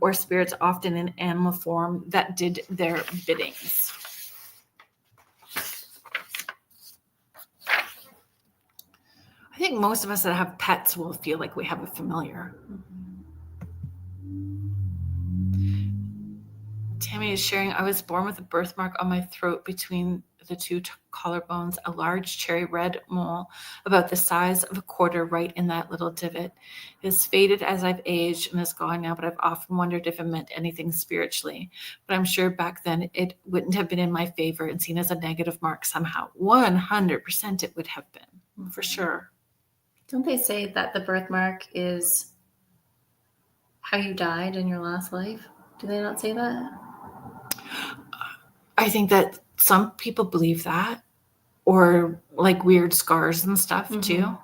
A: Or spirits often in animal form that did their biddings. I think most of us that have pets will feel like we have a familiar. Tammy is sharing, I was born with a birthmark on my throat between the two collarbones, a large cherry red mole about the size of a quarter right in that little divot. It has faded as I've aged and is gone now, but I've often wondered if it meant anything spiritually. But I'm sure back then it wouldn't have been in my favor and seen as a negative mark somehow. 100% it would have been, for sure.
B: Don't they say that the birthmark is how you died in your last life? Do they not say that?
A: I think that some people believe that, or like weird scars and stuff too.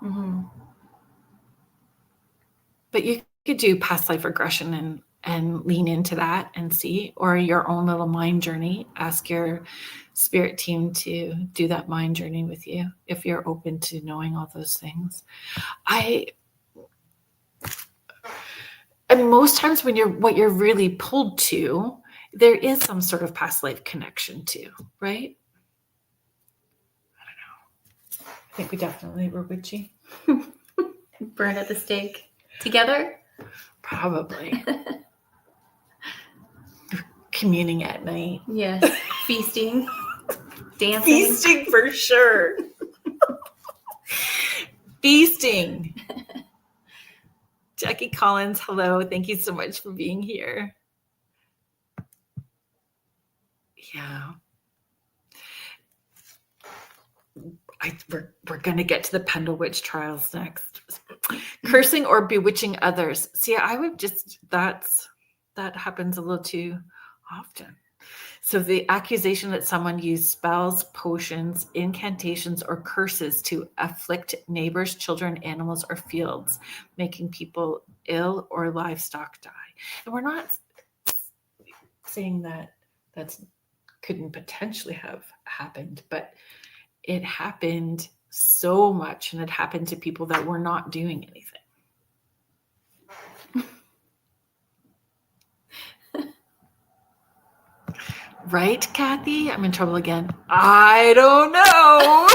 A: But you could do past life regression and lean into that and see, or your own little mind journey. Ask your spirit team to do that mind journey with you if you're open to knowing all those things. And most times when what you're really pulled to, there is some sort of past life connection to, right? I don't know. I think we definitely were witchy.
B: Burn at the stake together?
A: Probably. Communing at night.
B: Yes. Feasting. Dancing.
A: Feasting for sure. Feasting. Jackie Collins, hello. Thank you so much for being here. Yeah. We're going to get to the Pendle Witch trials next. Cursing or bewitching others. See, I would just, that happens a little too often. So the accusation that someone used spells, potions, incantations, or curses to afflict neighbors, children, animals, or fields, making people ill or livestock die. And we're not saying that couldn't potentially have happened, but it happened so much, and it happened to people that were not doing anything. Right, Kathy? I'm in trouble again. I don't know.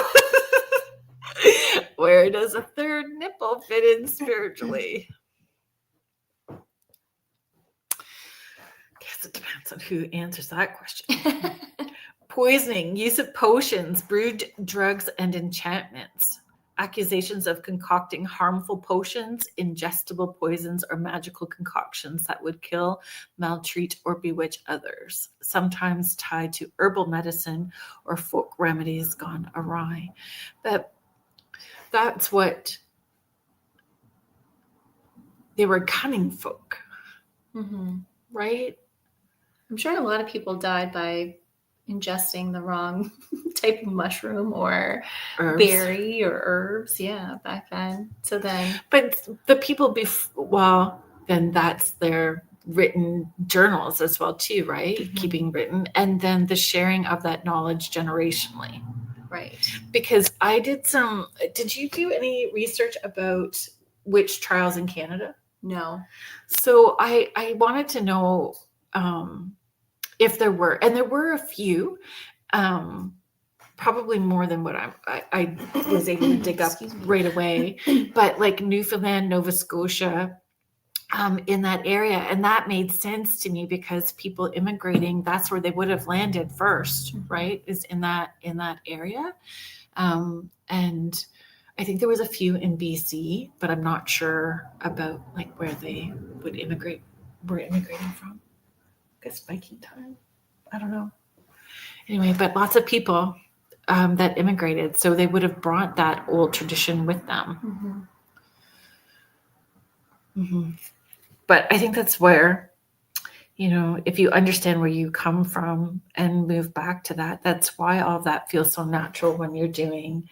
A: Where does a third nipple fit in spiritually? Guess it depends on who answers that question. Poisoning, use of potions, brewed drugs, and enchantments. Accusations of concocting harmful potions, ingestible poisons, or magical concoctions that would kill, maltreat, or bewitch others, sometimes tied to herbal medicine or folk remedies gone awry. But that's what they were cunning folk, right?
B: I'm sure a lot of people died by ingesting the wrong type of mushroom or
A: Herbs.
B: berry or herbs, back then. So then,
A: but the people then that's their written journals as well too, right? Keeping written, and then the sharing of that knowledge generationally,
B: right?
A: Because I did you do any research about witch trials in Canada?
B: No.
A: So I wanted to know if there were, and there were a few, probably more than what I was able to dig up right away, but like Newfoundland, Nova Scotia, in that area. And that made sense to me because people immigrating, that's where they would have landed first, right? Is in that area. And I think there was a few in BC, but I'm not sure about like where they were immigrating from. I guess Viking time. I don't know. Anyway, but lots of people that immigrated, so they would have brought that old tradition with them. But I think that's where, if you understand where you come from and move back to that, that's why all of that feels so natural when you're doing,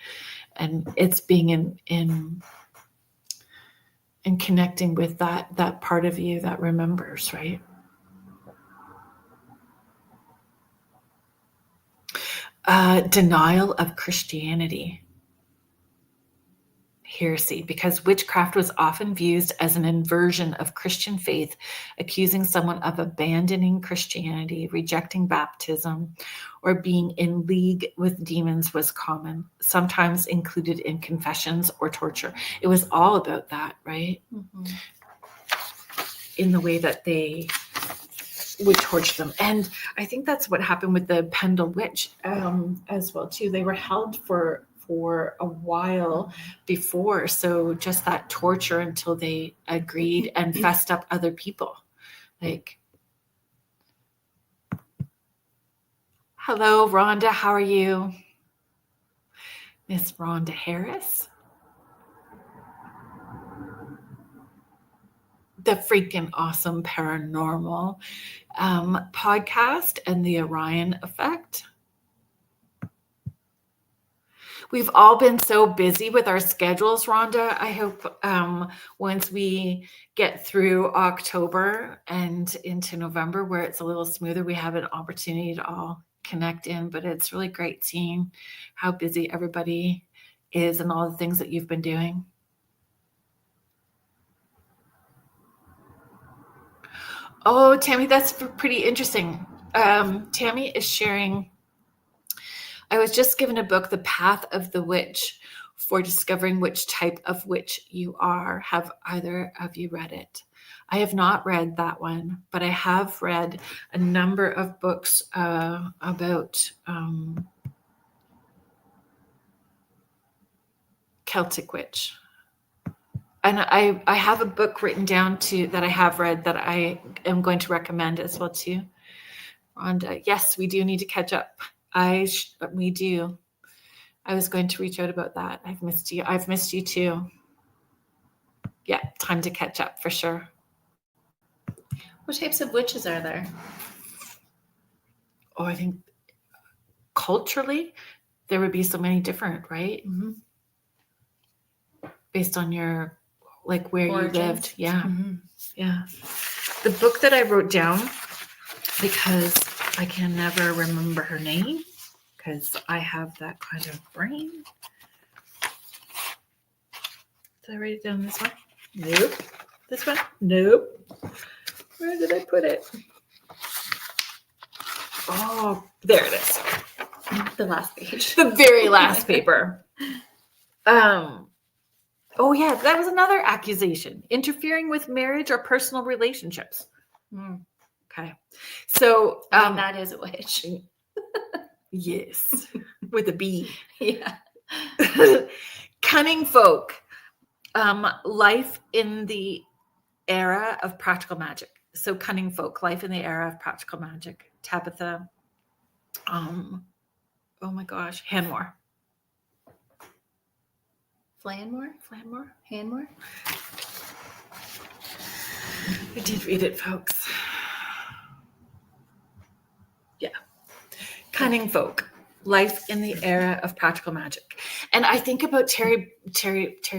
A: and it's being in connecting with that part of you that remembers, right? Denial of Christianity. Heresy, because witchcraft was often viewed as an inversion of Christian faith, accusing someone of abandoning Christianity, rejecting baptism, or being in league with demons was common, sometimes included in confessions or torture. It was all about that, right? In the way that they would torture them. And I think that's what happened with the Pendle Witch as well too. They were held for a while before, so just that torture until they agreed and fessed up other people. Like, hello, Rhonda, how are you? Miss Rhonda Harris. The freaking awesome paranormal podcast and the Orion effect. We've all been so busy with our schedules, Rhonda. I hope once we get through October and into November, where it's a little smoother, we have an opportunity to all connect in. But it's really great seeing how busy everybody is and all the things that you've been doing. Oh, Tammy, that's pretty interesting. Tammy is sharing, I was just given a book, The Path of the Witch, for discovering which type of witch you are. Have either of you read it? I have not read that one, but I have read a number of books about Celtic witch. And I have a book written down that I have read that I am going to recommend as well too. Rhonda, yes, we do need to catch up. We do. I was going to reach out about that. I've missed you. I've missed you too. Yeah, time to catch up for sure.
B: What types of witches are there?
A: Oh, I think culturally there would be so many different, right?
B: Mm-hmm.
A: Based on your, like, where
B: Origins.
A: you lived. Yeah.
B: Mm-hmm.
A: Yeah. The book that I wrote down, because I can never remember her name, because I have that kind of brain. Did I write it down this one? Nope. This one? Nope. Where did I put it? Oh, there it is.
B: The last page.
A: The very last paper. Oh yeah, that was another accusation. Interfering with marriage or personal relationships. Okay. So
B: that is a witch.
A: Yes. With a B.
B: Yeah.
A: Cunning folk. Life in the era of practical magic. So cunning folk, life in the era of practical magic. Tabitha. Oh my gosh, Hanmore.
B: Flanmore? Hanmore?
A: I did read it, folks. Yeah. Cunning folk. Life in the era of practical magic. And I think about Terry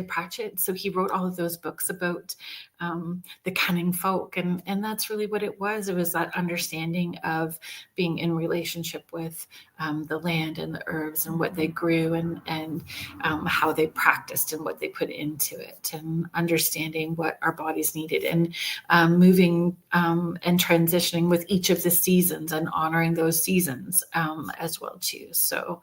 A: Pratchett. So he wrote all of those books about the cunning folk. And that's really what it was. It was that understanding of being in relationship with the land and the herbs and what they grew and how they practiced and what they put into it, and understanding what our bodies needed, and moving and transitioning with each of the seasons and honoring those seasons as well too. So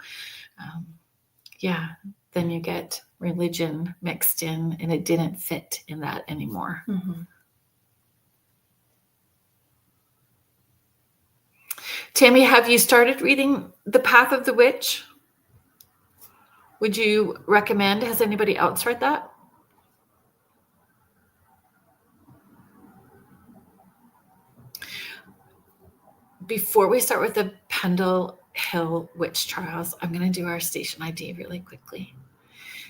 A: yeah, then you get religion mixed in, and it didn't fit in that anymore.
B: Mm-hmm.
A: Tammy, have you started reading The Path of the Witch? Would you recommend? Has anybody else read that? Before we start with the Pendle Hill witch trials, I'm going to do our station ID really quickly.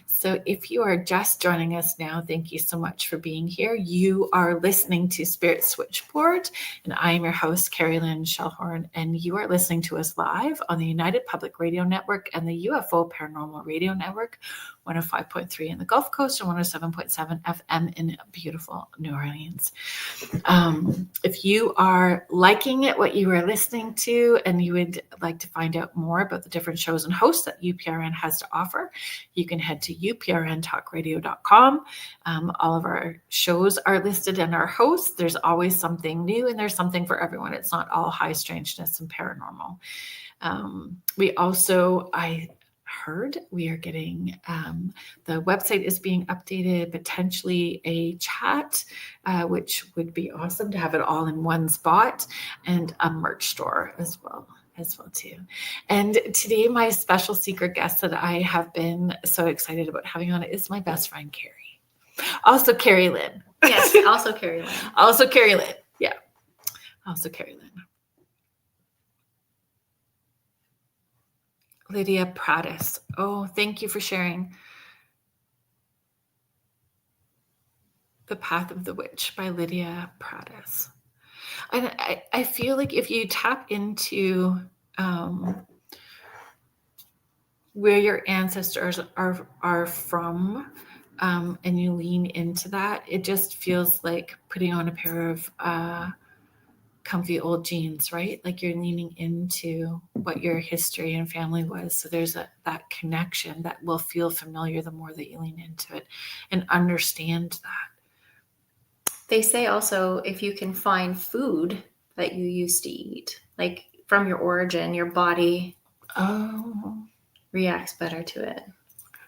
A: So if you are just joining us now, thank you so much for being here. You are listening to Spirit Switchboard, and I am your host, Kerrilynn Shellhorn, and you are listening to us live on the United Public Radio Network and the UFO Paranormal Radio Network, 105.3 in the Gulf Coast and 107.7 FM in beautiful New Orleans. If you are liking it, what you are listening to, and you would like to find out more about the different shows and hosts that UPRN has to offer, you can head to uprntalkradio.com. All of our shows are listed and our hosts. There's always something new, and there's something for everyone. It's not all high strangeness and paranormal. We also, I heard we are getting the website is being updated, potentially a chat, which would be awesome to have it all in one spot, and a merch store as well too. And today my special secret guest that I have been so excited about having on is my best friend Carrie, also Kerrilynn.
B: Yes, also Kerrilynn.
A: Also Kerrilynn. Yeah, also Kerrilynn. Lydia Prattis. Oh, thank you for sharing. The Path of the Witch by Lydia Prattis. And I feel like if you tap into where your ancestors are from, and you lean into that, it just feels like putting on a pair of comfy old jeans, right? Like you're leaning into what your history and family was. So there's that connection that will feel familiar the more that you lean into it and understand that.
B: They say also, if you can find food that you used to eat, like from your origin, your body reacts better to it.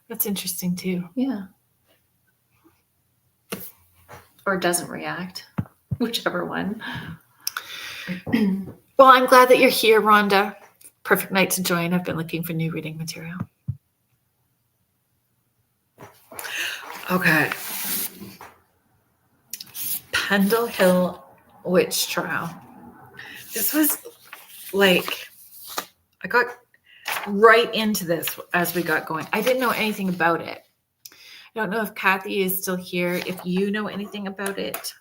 A: That's interesting too.
B: Yeah. Or doesn't react, whichever one.
A: Well, I'm glad that you're here, Rhonda. Perfect night to join. I've been looking for new reading material. Okay. Pendle Hill Witch Trial. This was like, I got right into this as we got going. I didn't know anything about it. I don't know if Kathy is still here, if you know anything about it.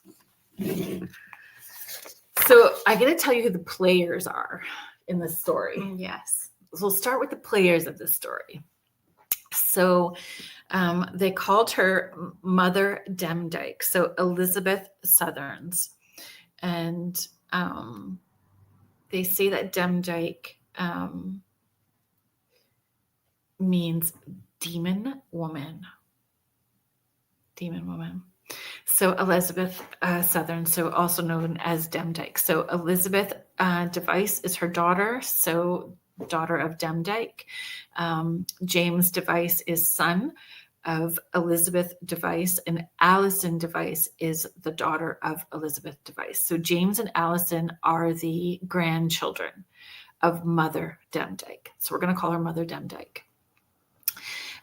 A: So I got to tell you who the players are in this story.
B: Yes.
A: So we'll start with the players of this story. So they called her Mother Demdike, so Elizabeth Southerns. And they say that Demdike means demon woman. Demon woman. So Elizabeth Southern, so also known as Demdike. So Elizabeth Device is her daughter, so daughter of Demdike. James Device is son of Elizabeth Device, and Allison Device is the daughter of Elizabeth Device. So James and Allison are the grandchildren of Mother Demdike. So we're going to call her Mother Demdike.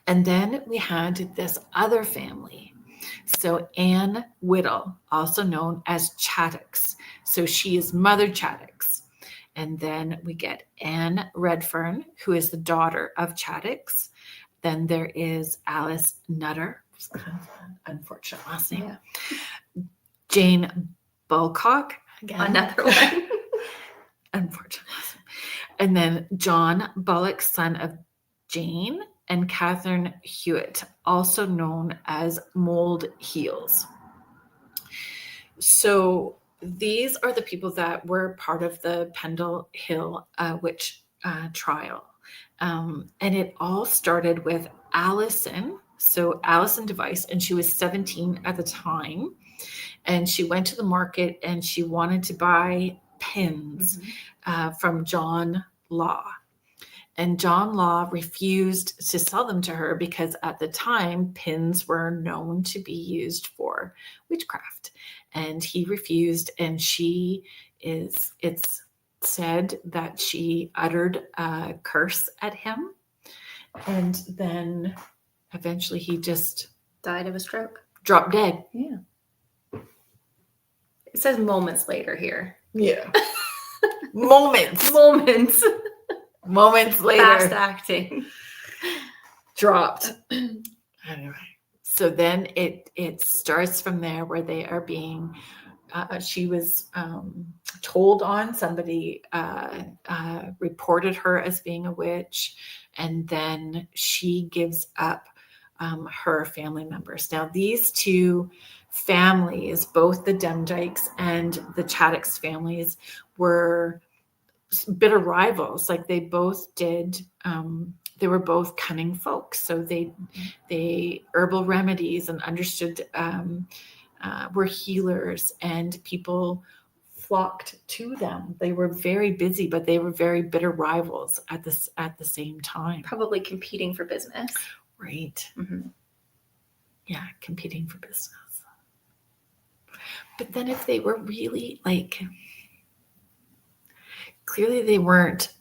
A: And then we had this other family. So Anne Whittle, also known as Chaddocks. So she is Mother Chaddocks. And then we get Anne Redfern, who is the daughter of Chaddocks. Then there is Alice Nutter, kind of an unfortunate last name. Yeah. Jane Bulcock, again.
B: Another one.
A: Unfortunate last name. And then John Bullock, son of Jane, and Catherine Hewitt, also known as Mold Heels. So these are the people that were part of the Pendle Hill witch trial. And it all started with Allison. So Allison Device, and she was 17 at the time. And she went to the market and she wanted to buy pins from John Law. And John Law refused to sell them to her because at the time, pins were known to be used for witchcraft. And he refused, and it's said that she uttered a curse at him. And then eventually he just
B: died of a stroke.
A: Dropped dead.
B: Yeah. It says moments later here.
A: Yeah. Moments later.
B: Fast acting.
A: Dropped. Anyway, so then it starts from there where they are being, she was told on, somebody reported her as being a witch, and then she gives up her family members. Now, these two families, both the Demdikes and the Chaddocks families, were bitter rivals. Like they both did, they were both cunning folks. So they herbal remedies and understood, were healers, and people flocked to them. They were very busy, but they were very bitter rivals at the same time.
B: Probably competing for business.
A: Right. Mm-hmm. Yeah, competing for business. But then if they were really like, clearly they weren't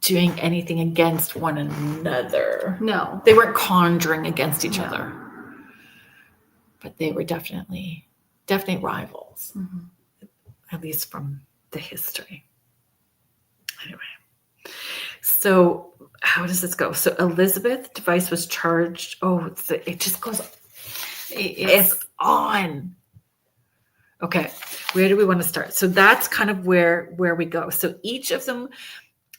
A: doing anything against one another.
B: No.
A: They weren't conjuring against each other. But they were definitely rivals, at least from the history. Anyway, so how does this go? So Elizabeth Device was charged. Oh, it just goes. It's on. Okay, where do we want to start? So that's kind of where we go. So each of them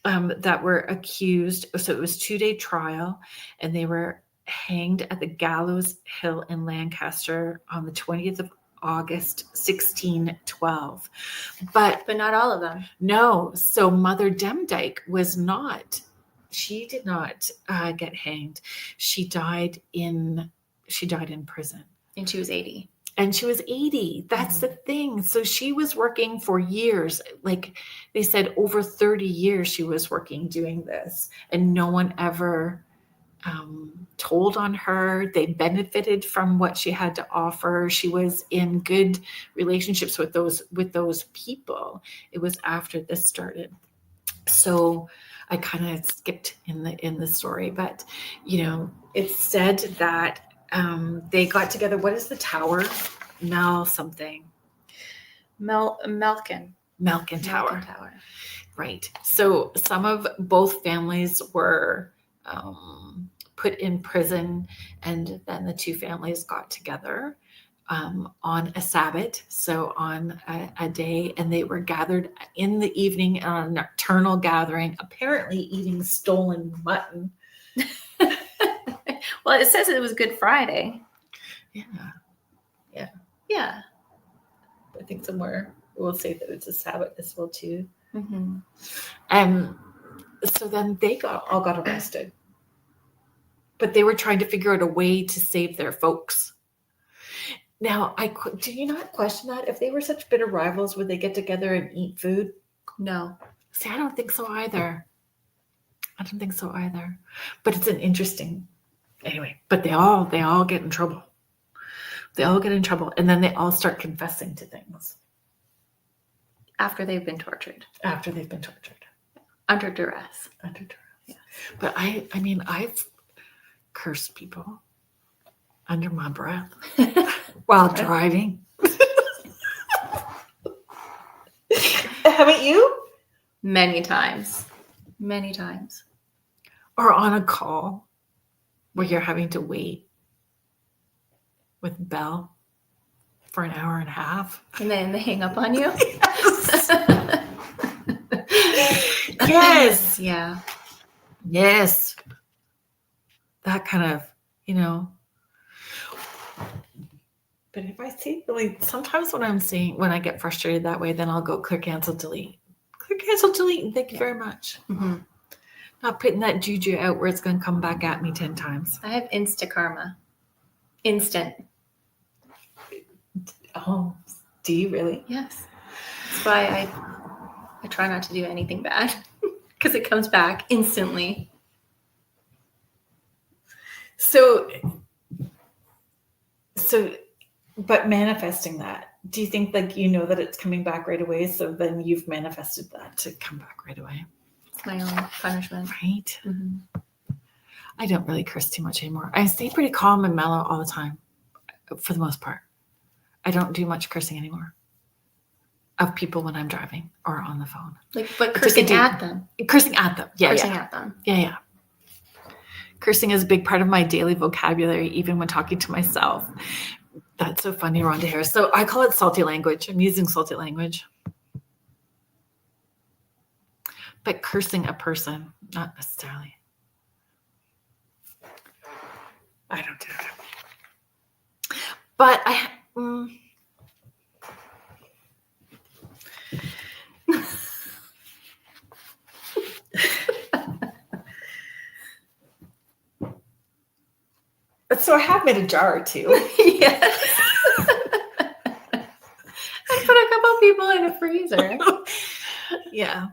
A: that were accused. So it was 2-day trial, and they were hanged at the Gallows Hill in Lancaster on the 20th of August, 1612. But
B: not all of them.
A: no, so Mother Demdike was not. She did not get hanged. She died in prison.
B: And she was 80.
A: And she was 80. That's the thing. So she was working for years. Like they said, over 30 years she was working doing this. And no one ever told on her. They benefited from what she had to offer. She was in good relationships with those people. It was after this started. So I kind of skipped in the story, but it's said that they got together. What is the tower? Malkin Tower. Right. So some of both families were put in prison, and then the two families got together on a Sabbath, so on a day, and they were gathered in the evening on a nocturnal gathering, apparently eating stolen mutton.
B: Well, it says it was Good Friday.
A: Yeah. I think somewhere we'll say that it's a Sabbath as well too.
B: Mm-hmm.
A: So then they all got arrested, but they were trying to figure out a way to save their folks. Now, do you not question that? If they were such bitter rivals, would they get together and eat food?
B: No.
A: See, I don't think so either. But it's an interesting, anyway. But they all get in trouble. And then they all start confessing to things.
B: After they've been tortured.
A: Under duress.
B: Yeah.
A: But I mean, I've cursed people under my breath while driving. Haven't you?
B: Many times.
A: Or on a call where you're having to wait with Belle for an hour and a half.
B: And then they hang up on you?
A: Yes.
B: Yeah.
A: Yes. That kind of, But if I see, sometimes when I get frustrated that way, then I'll go clear, cancel, delete. Clear, cancel, delete, and thank you very much.
B: Mm-hmm.
A: Not putting that juju out where it's going to come back at me 10 times.
B: I have insta karma. Instant.
A: Oh, do you really?
B: Yes. That's why I try not to do anything bad because it comes back instantly.
A: So, but manifesting that, do you think that it's coming back right away? So then you've manifested that to come back right away.
B: It's my own punishment.
A: Right.
B: Mm-hmm.
A: I don't really curse too much anymore. I stay pretty calm and mellow all the time, for the most part. I don't do much cursing anymore of people when I'm driving or on the phone.
B: But cursing at them.
A: Cursing at them. Yeah.
B: Cursing at them.
A: Yeah. Cursing is a big part of my daily vocabulary, even when talking to myself. That's so funny, Rhonda Harris. So I call it salty language. I'm using salty language. But cursing a person, not necessarily. I don't do that. But so I have made a jar or two.
B: Yes. I put a couple people in a freezer.
A: Yeah.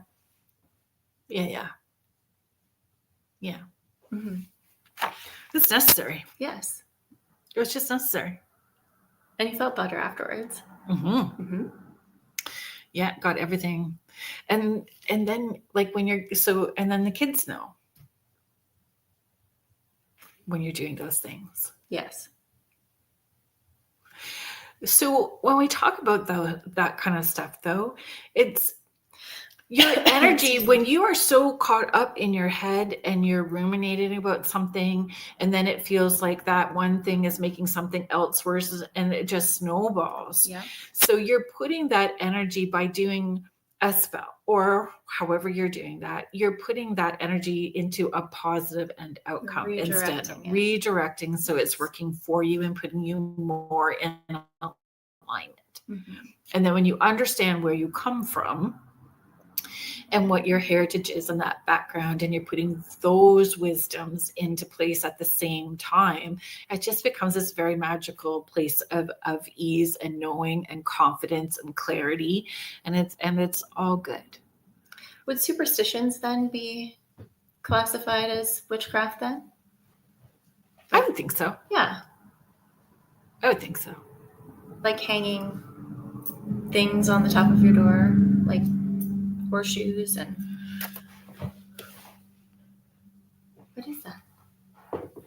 B: Mm-hmm.
A: It's necessary.
B: Yes.
A: It was just necessary.
B: And you felt better afterwards.
A: Mm-hmm.
B: Mm-hmm.
A: Yeah, got everything. And then when and then the kids know when you're doing those things.
B: Yes.
A: So when we talk about that kind of stuff, though, it's your energy when you are so caught up in your head and you're ruminating about something, and then it feels like that one thing is making something else worse, and it just snowballs.
B: Yeah.
A: So you're putting that energy by doing a spell, or however you're doing that, you're putting that energy into a positive end outcome instead of redirecting, so it's working for you and putting you more in alignment. And then when you understand where you come from and what your heritage is in that background, and you're putting those wisdoms into place at the same time, it just becomes this very magical place of ease and knowing and confidence and clarity, and it's all good.
B: Would superstitions then be classified as witchcraft then?
A: I would think so.
B: Yeah.
A: I would think so.
B: Like hanging things on the top of your door, like horseshoes and... What is that?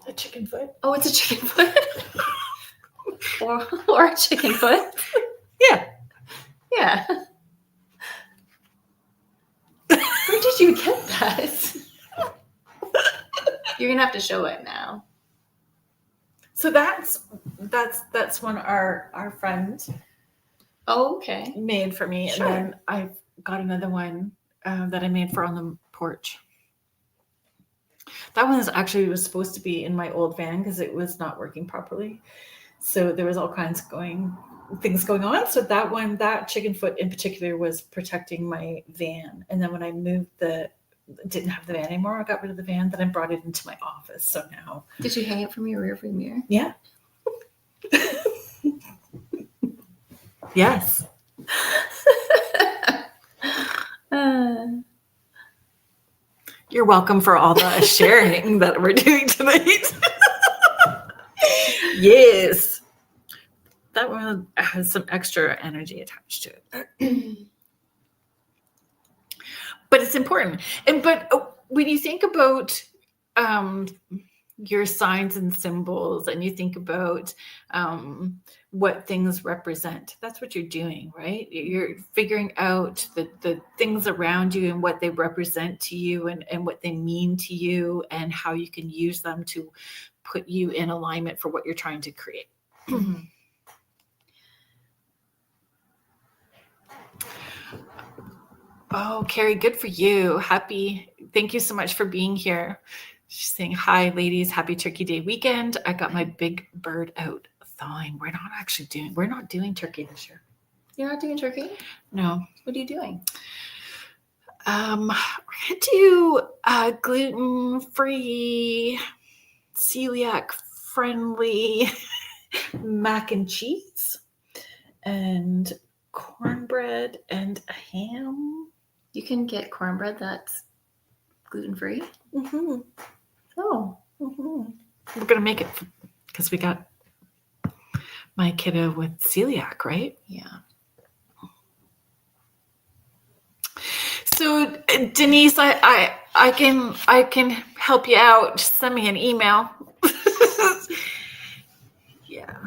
A: A chicken foot?
B: Oh, it's a chicken foot. or a chicken foot.
A: Yeah.
B: Yeah. Where did you get that? You're gonna have to show it now.
A: So that's one our friend made for me. Sure. And then I've got another one that I made for on the porch. That one was supposed to be in my old van because it was not working properly. So there was all kinds of things going on. So that chicken foot in particular was protecting my van. And then when I didn't have the van anymore, I got rid of the van, then I brought it into my office. So now.
B: Did you hang it from your rearview mirror?
A: Yeah. Yes. You're welcome for all the sharing that we're doing tonight. Yes. That one has some extra energy attached to it. But it's important. But when you think about your signs and symbols, and you think about what things represent, that's what you're doing, right? You're figuring out the things around you and what they represent to you, and what they mean to you, and how you can use them to put you in alignment for what you're trying to create. Oh, Carrie, good for you. Thank you so much for being here. She's saying, hi, ladies. Happy Turkey Day weekend. I got my big bird out thawing. We're not doing turkey this year.
B: You're not doing turkey?
A: No.
B: What are you doing?
A: We're going to do gluten-free, celiac-friendly mac and cheese and cornbread and a ham.
B: You can get cornbread that's gluten-free?
A: Mm-hmm.
B: Oh.
A: Mm-hmm. We're going to make it because we got my kiddo with celiac, right?
B: Yeah.
A: So Denise, I can help you out. Just send me an email. Yeah.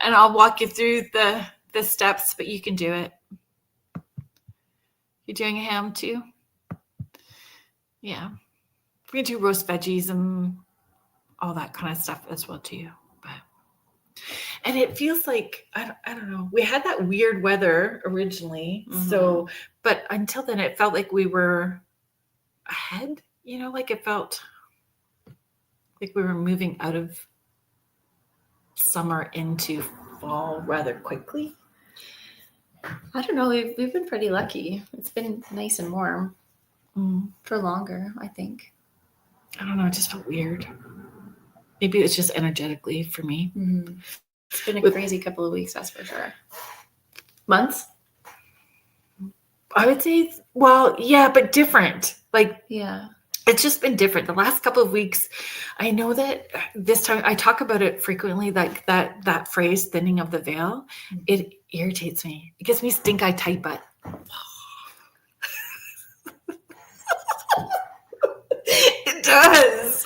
A: And I'll walk you through the steps, but you can do it. You're doing a ham too? Yeah. We're going to do roast veggies and all that kind of stuff as well too. And it feels like, I don't know, we had that weird weather originally. Mm-hmm. So, but until then it felt like we were ahead, like it felt like we were moving out of summer into fall rather quickly.
B: I don't know. We've been pretty lucky. It's been nice and warm for longer, I think.
A: I don't know. It just felt weird. Maybe it's just energetically for me.
B: Mm-hmm. It's been a crazy couple of weeks, that's for sure. Months?
A: I would say, well, yeah, but different.
B: Yeah.
A: It's just been different. The last couple of weeks, I know that this time I talk about it frequently, like that phrase, thinning of the veil. Mm-hmm. It irritates me. It gives me stink eye tight butt. It does.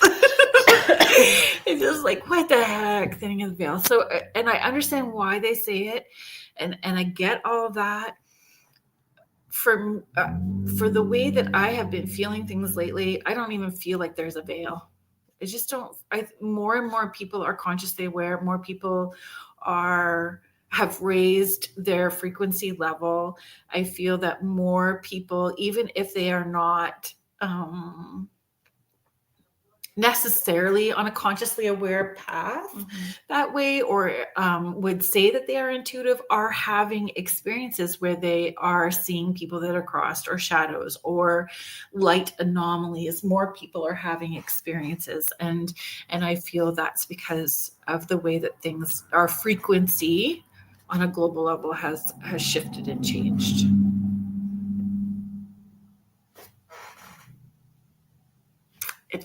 A: It's just like, what the heck, thinning of the veil. So, and I understand why they say it, and I get all of that. For the way that I have been feeling things lately, I don't even feel like there's a veil. I just don't. More and more people are consciously aware. More people have raised their frequency level. I feel that more people, even if they are not necessarily on a consciously aware path that way, or would say that they are intuitive, are having experiences where they are seeing people that are crossed, or shadows, or light anomalies. More people are having experiences, and I feel that's because of the way that things, our frequency on a global level has shifted and changed.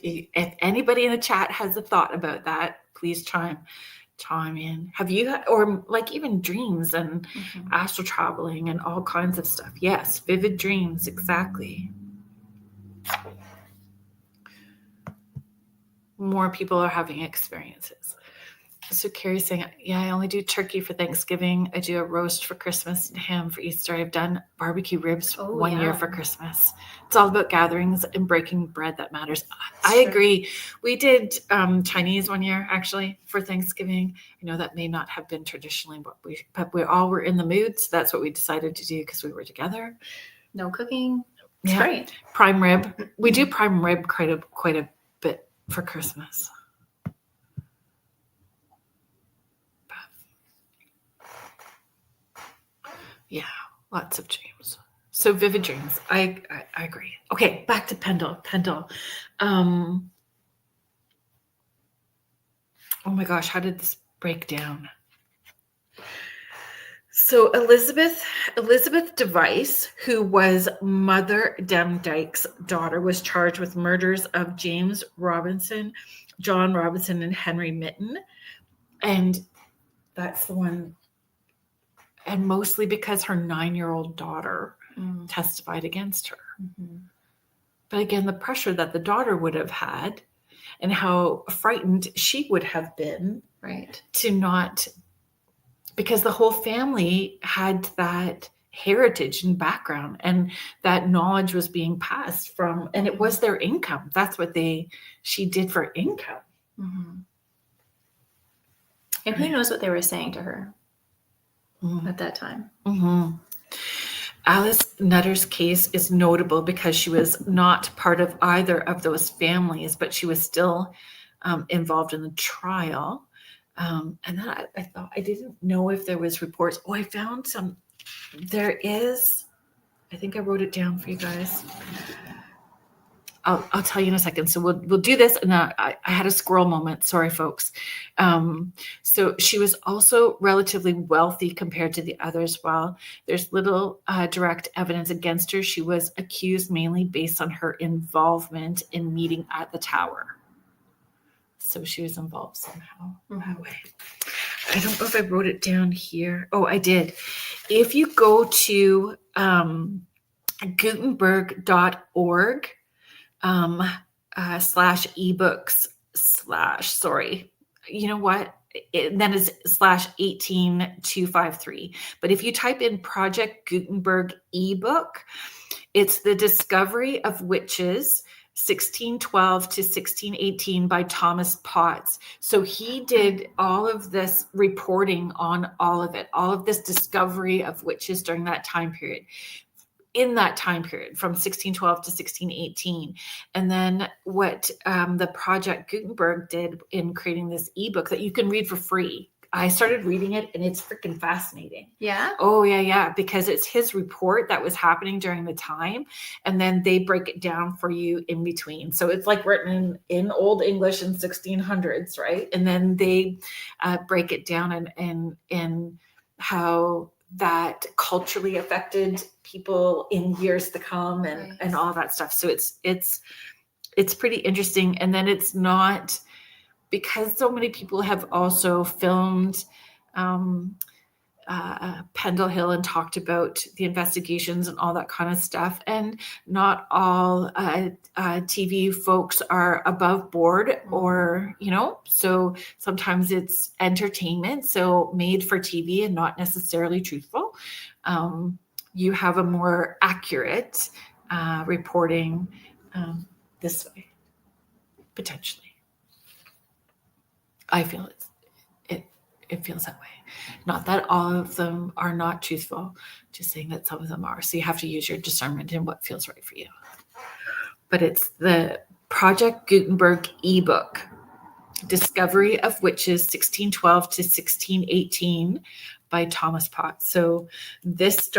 A: If anybody in the chat has a thought about that, please chime in. Have you, or like even dreams and astral traveling and all kinds of stuff? Yes, vivid dreams, exactly. More people are having experiences. So Carrie's saying, yeah, I only do turkey for Thanksgiving. I do a roast for Christmas and ham for Easter. I've done barbecue ribs one year for Christmas. It's all about gatherings and breaking bread that matters. I agree. We did Chinese one year, actually, for Thanksgiving. I know that may not have been traditionally what but we all were in the mood, so that's what we decided to do because we were together.
B: No cooking. It's great.
A: Prime rib. We do prime rib quite a bit for Christmas. Yeah, lots of dreams. So vivid dreams. I agree. Okay, back to Pendle. Oh my gosh, how did this break down? So Elizabeth Device, who was Mother Demdike's daughter, was charged with murders of James Robinson, John Robinson, and Henry Mitten. And that's the one. And mostly because her 9-year-old daughter testified against her. But again, the pressure that the daughter would have had and how frightened she would have been, to not, because the whole family had that heritage and background, and that knowledge was being passed from, and it was their income. That's what she did for income.
B: And who knows what they were saying to her at that time.
A: Alice Nutter's case is notable because she was not part of either of those families, but she was still involved in the trial. And then I thought, I didn't know if there was reports. Oh, I found some. There is. I think I wrote it down for you guys. I'll tell you in a second. So we'll do this, and I had a squirrel moment. Sorry, folks. So she was also relatively wealthy compared to the others. While there's little direct evidence against her, she was accused mainly based on her involvement in meeting at the tower. So she was involved somehow. That way. I don't know if I wrote it down here. Oh, I did. If you go to Gutenberg.org. /ebooks/ sorry, you know what? Then is /18253. But if you type in Project Gutenberg ebook, it's the Discovery of Witches, 1612 to 1618 by Thomas Potts. So he did all of this reporting on all of it, all of this discovery of witches during that time period. In that time period from 1612 to 1618. And then what the Project Gutenberg did in creating this ebook that you can read for free. I started reading it and it's freaking fascinating.
B: Yeah?
A: Oh, yeah. Because it's his report that was happening during the time. And then they break it down for you in between. So it's like written in Old English in 1600s, right? And then they break it down and how that culturally affected people in years to come and all that stuff. So it's pretty interesting. And then it's not, because so many people have also filmed Pendle Hill and talked about the investigations and all that kind of stuff. And not all TV folks are above board, or, so sometimes it's entertainment, so made for TV and not necessarily truthful. You have a more accurate reporting this way, potentially. I feel it feels that way. Not that all of them are not truthful, just saying that some of them are. So you have to use your discernment in what feels right for you. But it's the Project Gutenberg ebook, Discovery of Witches 1612 to 1618 by Thomas Potts. So this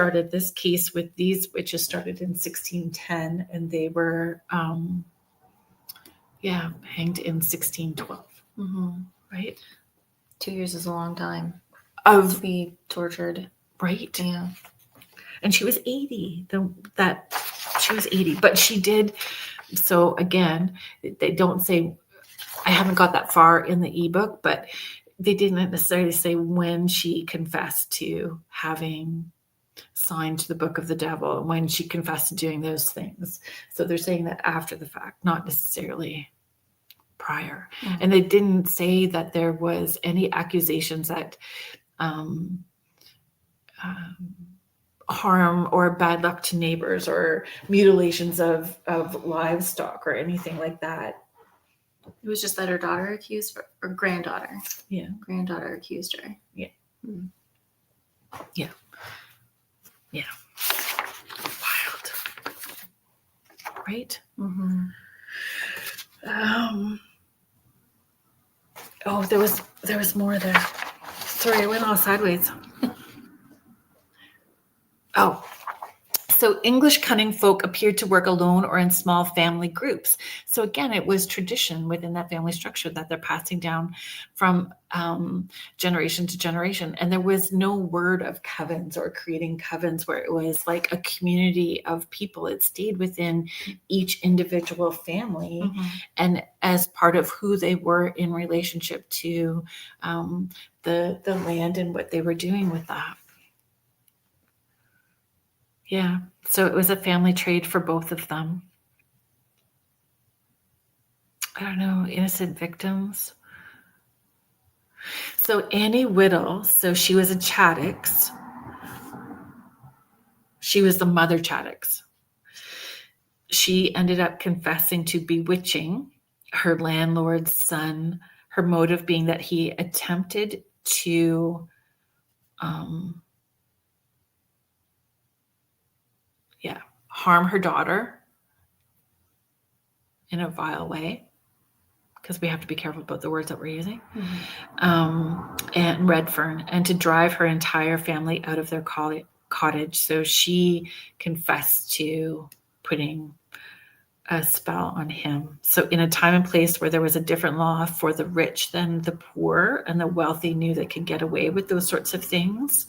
A: case with these witches started in 1610, and they were hanged in 1612. Right?
B: 2 years is a long time
A: to
B: be tortured.
A: Right.
B: Yeah.
A: And she was 80. She was 80, but she did. So again, they don't say, I haven't got that far in the ebook, but they didn't necessarily say when she confessed to having signed the book of the devil, when she confessed to doing those things. So they're saying that after the fact, not necessarily prior. And they didn't say that there was any accusations that harm or bad luck to neighbors or mutilations of livestock or anything like that.
B: It was just that her daughter accused her, or granddaughter.
A: Yeah.
B: Granddaughter accused her.
A: Yeah. Yeah. Yeah. Wild. Right? Oh, there was more there. Sorry, I went all sideways. Oh. So English cunning folk appeared to work alone or in small family groups. So again, it was tradition within that family structure that they're passing down from generation to generation. And there was no word of covens or creating covens where it was like a community of people. It stayed within each individual family and as part of who they were in relationship to the land and what they were doing with that. Yeah, so it was a family trade for both of them. I don't know, innocent victims. So Annie Whittle, so she was a Chaddix. She was the mother Chaddix. She ended up confessing to bewitching her landlord's son, her motive being that he attempted to harm her daughter in a vile way, because we have to be careful about the words that we're using, and Redfern, and to drive her entire family out of their cottage. So she confessed to putting a spell on him. So in a time and place where there was a different law for the rich than the poor, and the wealthy knew they could get away with those sorts of things,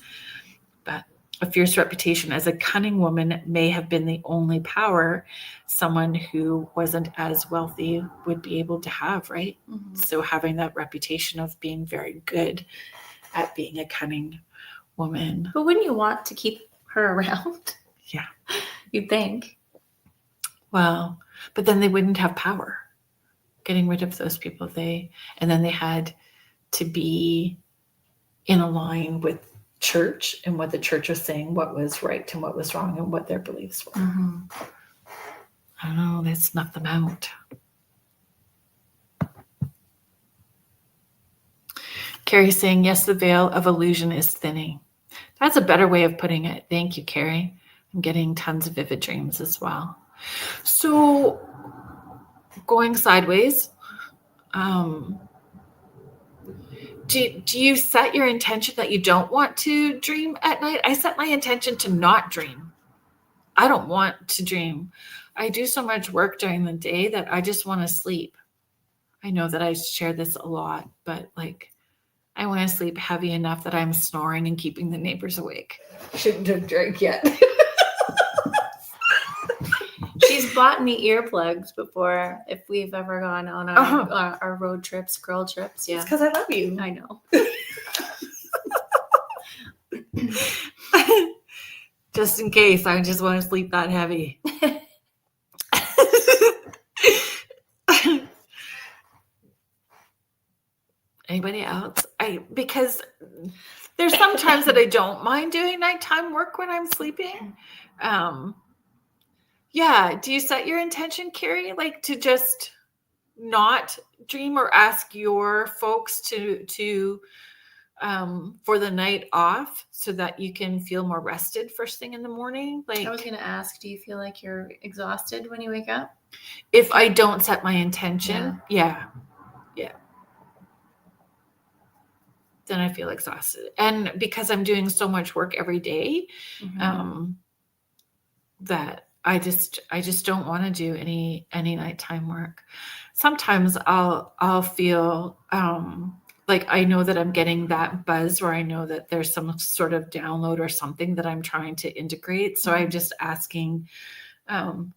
A: but a fierce reputation as a cunning woman may have been the only power someone who wasn't as wealthy would be able to have, right? So having that reputation of being very good at being a cunning woman.
B: But wouldn't you want to keep her around?
A: Yeah.
B: You'd think.
A: Well, but then they wouldn't have power. Getting rid of those people, and then they had to be in a line with church and what the church was saying, what was right and what was wrong, and what their beliefs were. I don't know, they snuff them out. Carrie's saying, yes, the veil of illusion is thinning. That's a better way of putting it. Thank you, Carrie. I'm getting tons of vivid dreams as well. So going sideways, do you set your intention that you don't want to dream at night? I set my intention to not dream. I don't want to dream. I do so much work during the day that I just want to sleep. I know that I share this a lot, but I want to sleep heavy enough that I'm snoring and keeping the neighbors awake. Shouldn't have drank yet.
B: She's bought me earplugs before if we've ever gone on our road trips, girl trips. Yeah.
A: It's because I love you.
B: I know.
A: Just in case, I just want to sleep that heavy. Anybody else? Because there's some times that I don't mind doing nighttime work when I'm sleeping. Yeah. Do you set your intention, Carrie, to just not dream, or ask your folks to for the night off so that you can feel more rested first thing in the morning. Like,
B: I was going to ask, do you feel like you're exhausted when you wake up?
A: if I don't set my intention, yeah. Then I feel exhausted. And because I'm doing so much work every day, that I just don't want to do any nighttime work. Sometimes I'll feel like I know that I'm getting that buzz where I know that there's some sort of download or something that I'm trying to integrate. So I'm just asking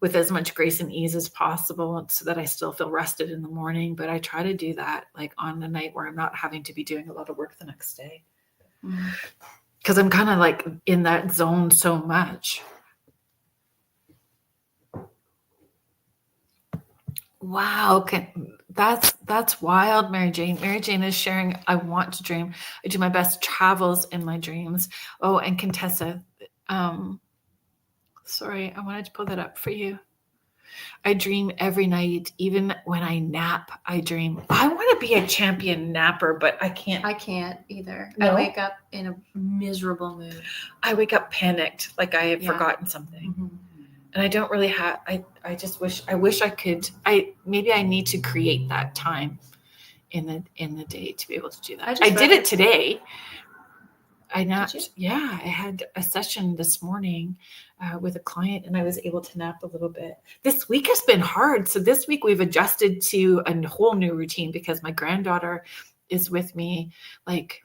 A: with as much grace and ease as possible so that I still feel rested in the morning. But I try to do that like on the night where I'm not having to be doing a lot of work the next day. Because I'm kind of like in that zone so much. Wow. That's wild, Mary Jane. Mary Jane is sharing, I want to dream. I do my best travels in my dreams. Oh, and Contessa, sorry, I wanted to pull that up for you. I dream every night, even when I nap, I dream. I want to be a champion napper, but I can't.
B: I can't either.
A: No?
B: I wake up in a miserable mood.
A: I wake up panicked, like I have forgotten something. And I don't really have, I just wish I could, maybe I need to create that time in the day to be able to do that. I did it today. I had a session this morning with a client and I was able to nap a little bit. This week has been hard. So this week we've adjusted to a whole new routine because my granddaughter is with me like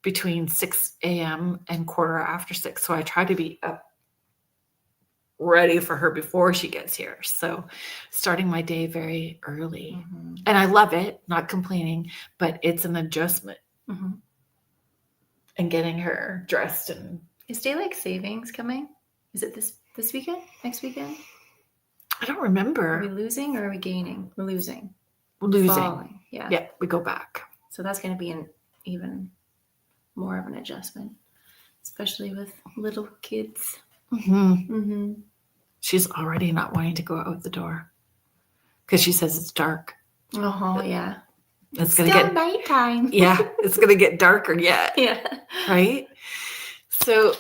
A: between 6 a.m. and 6:15. So I try to be up ready for her before she gets here. So starting my day very early. And I love it, not complaining, but it's an adjustment. And getting her dressed. And
B: is daylight savings coming? Is it this weekend? Next weekend?
A: I don't remember.
B: Are we losing or are we gaining? We're losing.
A: Falling.
B: Yeah,
A: we go back.
B: So that's going to be an even more of an adjustment, especially with little kids.
A: She's already not wanting to go out the door because she says it's dark.
B: Yeah.
A: It's going to get
B: nighttime.
A: Yeah, it's going to get darker yet.
B: Yeah.
A: Right? So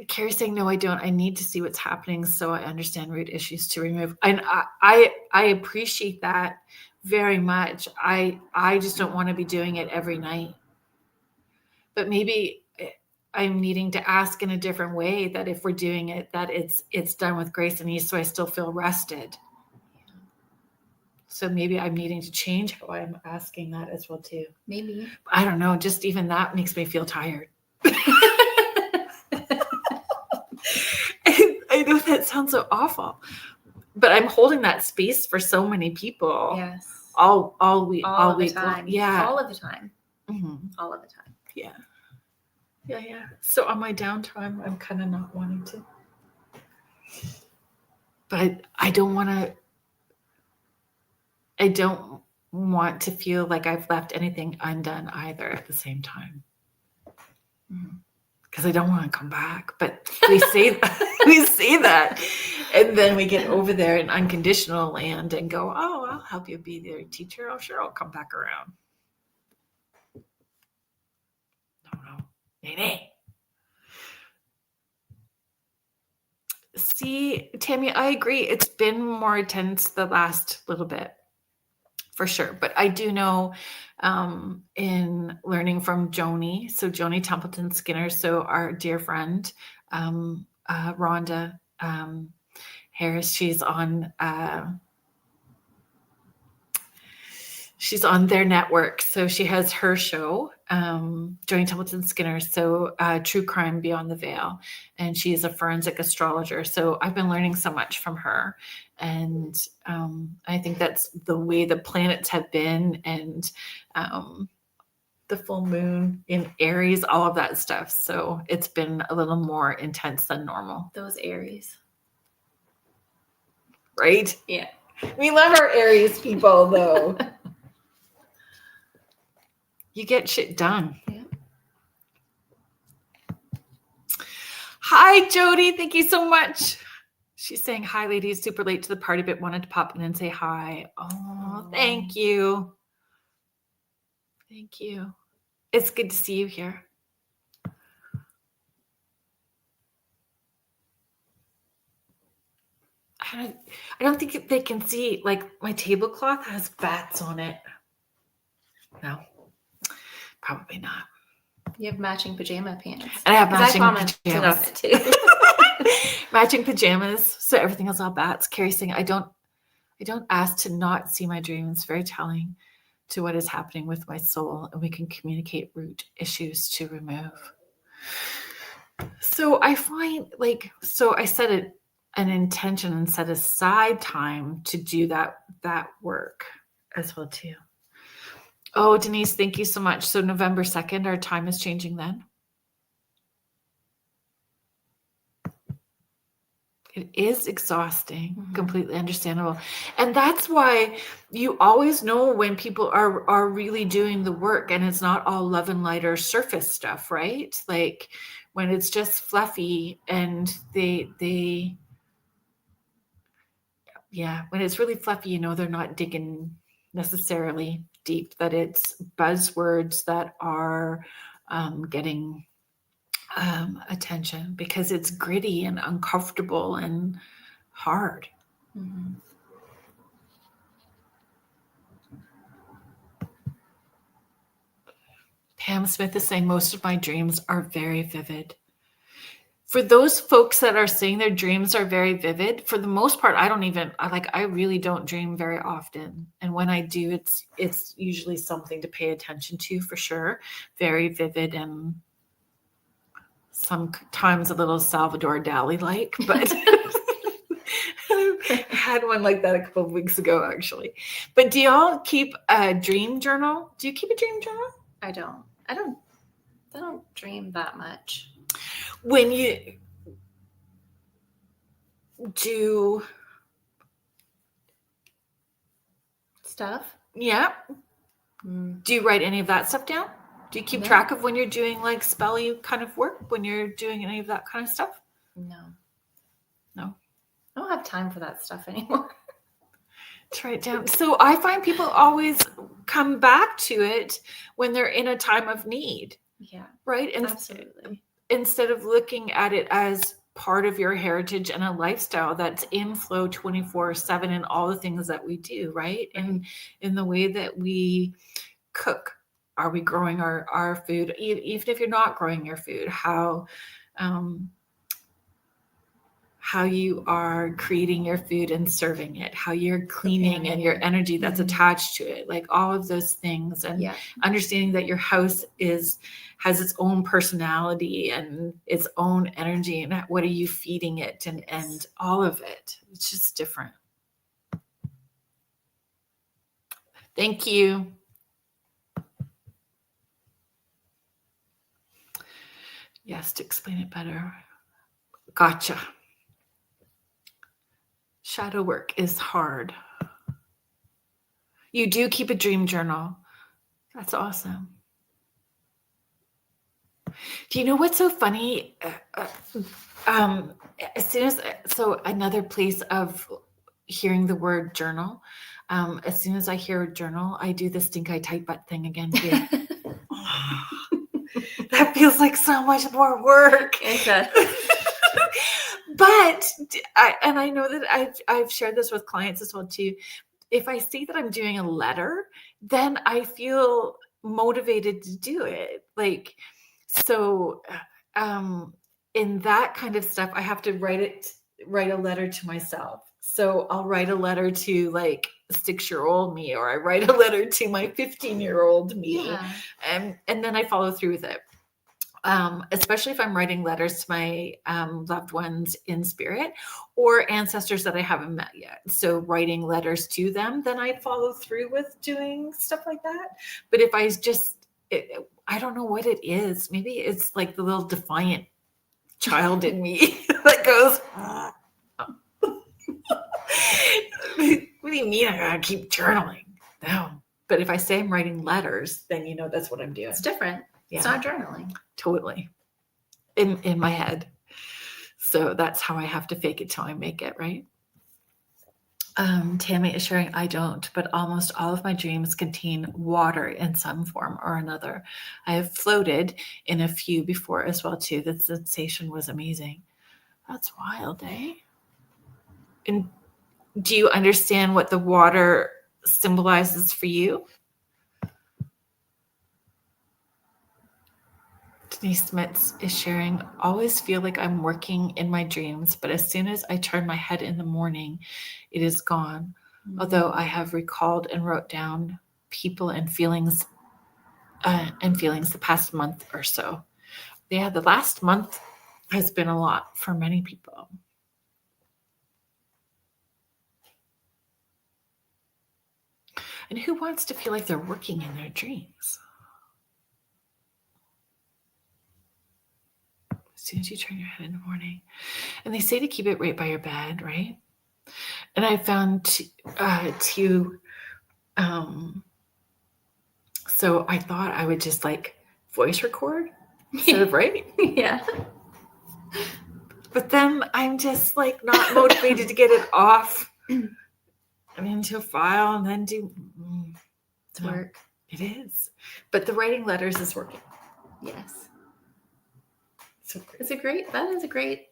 A: Carrie's saying, no, I don't. I need to see what's happening so I understand root issues to remove. And I appreciate that very much. I just don't want to be doing it every night. But maybe I'm needing to ask in a different way that if we're doing it, that it's done with grace and ease so I still feel rested. So maybe I'm needing to change how I'm asking that as well too.
B: Maybe.
A: I don't know. Just even that makes me feel tired. I know that sounds so awful, but I'm holding that space for so many people.
B: Yes.
A: All
B: the time.
A: Yeah.
B: All of the time.
A: Mm-hmm.
B: All of the time.
A: Yeah. Yeah. So on my downtime, I'm kind of not wanting to. But I don't want to feel like I've left anything undone either at the same time. Because I don't want to come back. But we say that. And then we get over there in unconditional land and go, oh, I'll help you be their teacher. Oh, sure, I'll come back around. No. Nay. See, Tammy, I agree. It's been more intense the last little bit, for sure. But I do know in learning from Joni, so Joni Templeton Skinner, so our dear friend, Rhonda Harris, she's on their network. So she has her show, Joni Templeton Skinner, so True Crime Beyond the Veil. And she is a forensic astrologer. So I've been learning so much from her. And I think that's the way the planets have been, and the full moon in Aries, all of that stuff. So it's been a little more intense than normal.
B: Those Aries.
A: Right?
B: Yeah.
A: We love our Aries people, though. You get shit done.
B: Yeah.
A: Hi, Jody. Thank you so much. She's saying, hi, ladies. Super late to the party, but wanted to pop in and say hi. Oh, thank you. Thank you. It's good to see you here. I don't think they can see, like, my tablecloth has bats on it. No, probably not.
B: You have matching pajama pants.
A: And I have matching
B: pajamas. On it too.
A: Matching pajamas. So everything is all bats. Carrie's saying, I don't ask to not see my dreams. Very telling to what is happening with my soul, and we can communicate root issues to remove. So I find, like, so I set an intention and set aside time to do that work as well too. Oh, Denise, thank you so much. So November 2nd, our time is changing then. It is exhausting, completely understandable. And that's why you always know when people are really doing the work, and it's not all love and light or surface stuff, right? Like when it's just fluffy and when it's really fluffy, you know, they're not digging necessarily deep, that it's buzzwords that are getting attention because it's gritty and uncomfortable and hard. Mm-hmm. Pam Smith is saying most of my dreams are very vivid. For those folks that are saying their dreams are very vivid, for the most part, I really don't dream very often. And when I do, it's usually something to pay attention to for sure. Very vivid and sometimes a little Salvador Dali-like, but I had one like that a couple of weeks ago, actually. But do y'all keep a dream journal? Do you keep a dream journal?
B: I don't dream that much.
A: When you do
B: stuff?
A: Yeah. Do you write any of that stuff down? Do you keep track of when you're doing like spelly kind of work, when you're doing any of that kind of stuff?
B: No.
A: I
B: don't have time for that stuff anymore.
A: To write down. So I find people always come back to it when they're in a time of need.
B: Yeah.
A: Right? And
B: absolutely.
A: Instead of looking at it as part of your heritage and a lifestyle that's in flow 24/7 in all the things that we do, right? And in the way that we cook. Are we growing our food? Even if you're not growing your food, how you are creating your food and serving it, how you're cleaning and your energy that's attached to it, like all of those things, and understanding that your house has its own personality and its own energy, and what are you feeding it, and all of it. It's just different. Thank you. Yes, to explain it better. Gotcha. Shadow work is hard. You do keep a dream journal. That's awesome. Do you know what's so funny? Another place of hearing the word journal, as soon as I hear journal, I do the stink eye tight butt thing again too. That feels like so much more work.
B: It does.
A: But I know that I've shared this with clients as well too. If I see that I'm doing a letter, then I feel motivated to do it. Like, so in that kind of stuff, I have to write a letter to myself. So I'll write a letter to like 6-year-old me, or I write a letter to my 15-year-old me, and then I follow through with it. Especially if I'm writing letters to my loved ones in spirit or ancestors that I haven't met yet. So writing letters to them, then I follow through with doing stuff like that. But if I I don't know what it is. Maybe it's like the little defiant child in me that goes, what do you mean I gotta keep journaling? No. But if I say I'm writing letters, then you know that's what I'm doing.
B: It's different. Yeah. It's not journaling.
A: Totally. In my head. So that's how I have to fake it till I make it, right? Tammy is sharing, I don't, but almost all of my dreams contain water in some form or another. I have floated in a few before as well, too. The sensation was amazing. That's wild, eh? And do you understand what the water symbolizes for you? Denise Smith is sharing, always feel like I'm working in my dreams, but as soon as I turn my head in the morning, it is gone. Although I have recalled and wrote down people and feelings the past month or so. Yeah, the last month has been a lot for many people. And who wants to feel like they're working in their dreams? As soon as you turn your head in the morning. And they say to keep it right by your bed, right? And I found so I thought I would just like voice record instead of writing.
B: Yeah.
A: But then I'm just like not motivated to get it off and into a file and then do
B: It's work.
A: It is. But the writing letters is working.
B: Yes.
A: So
B: That is a great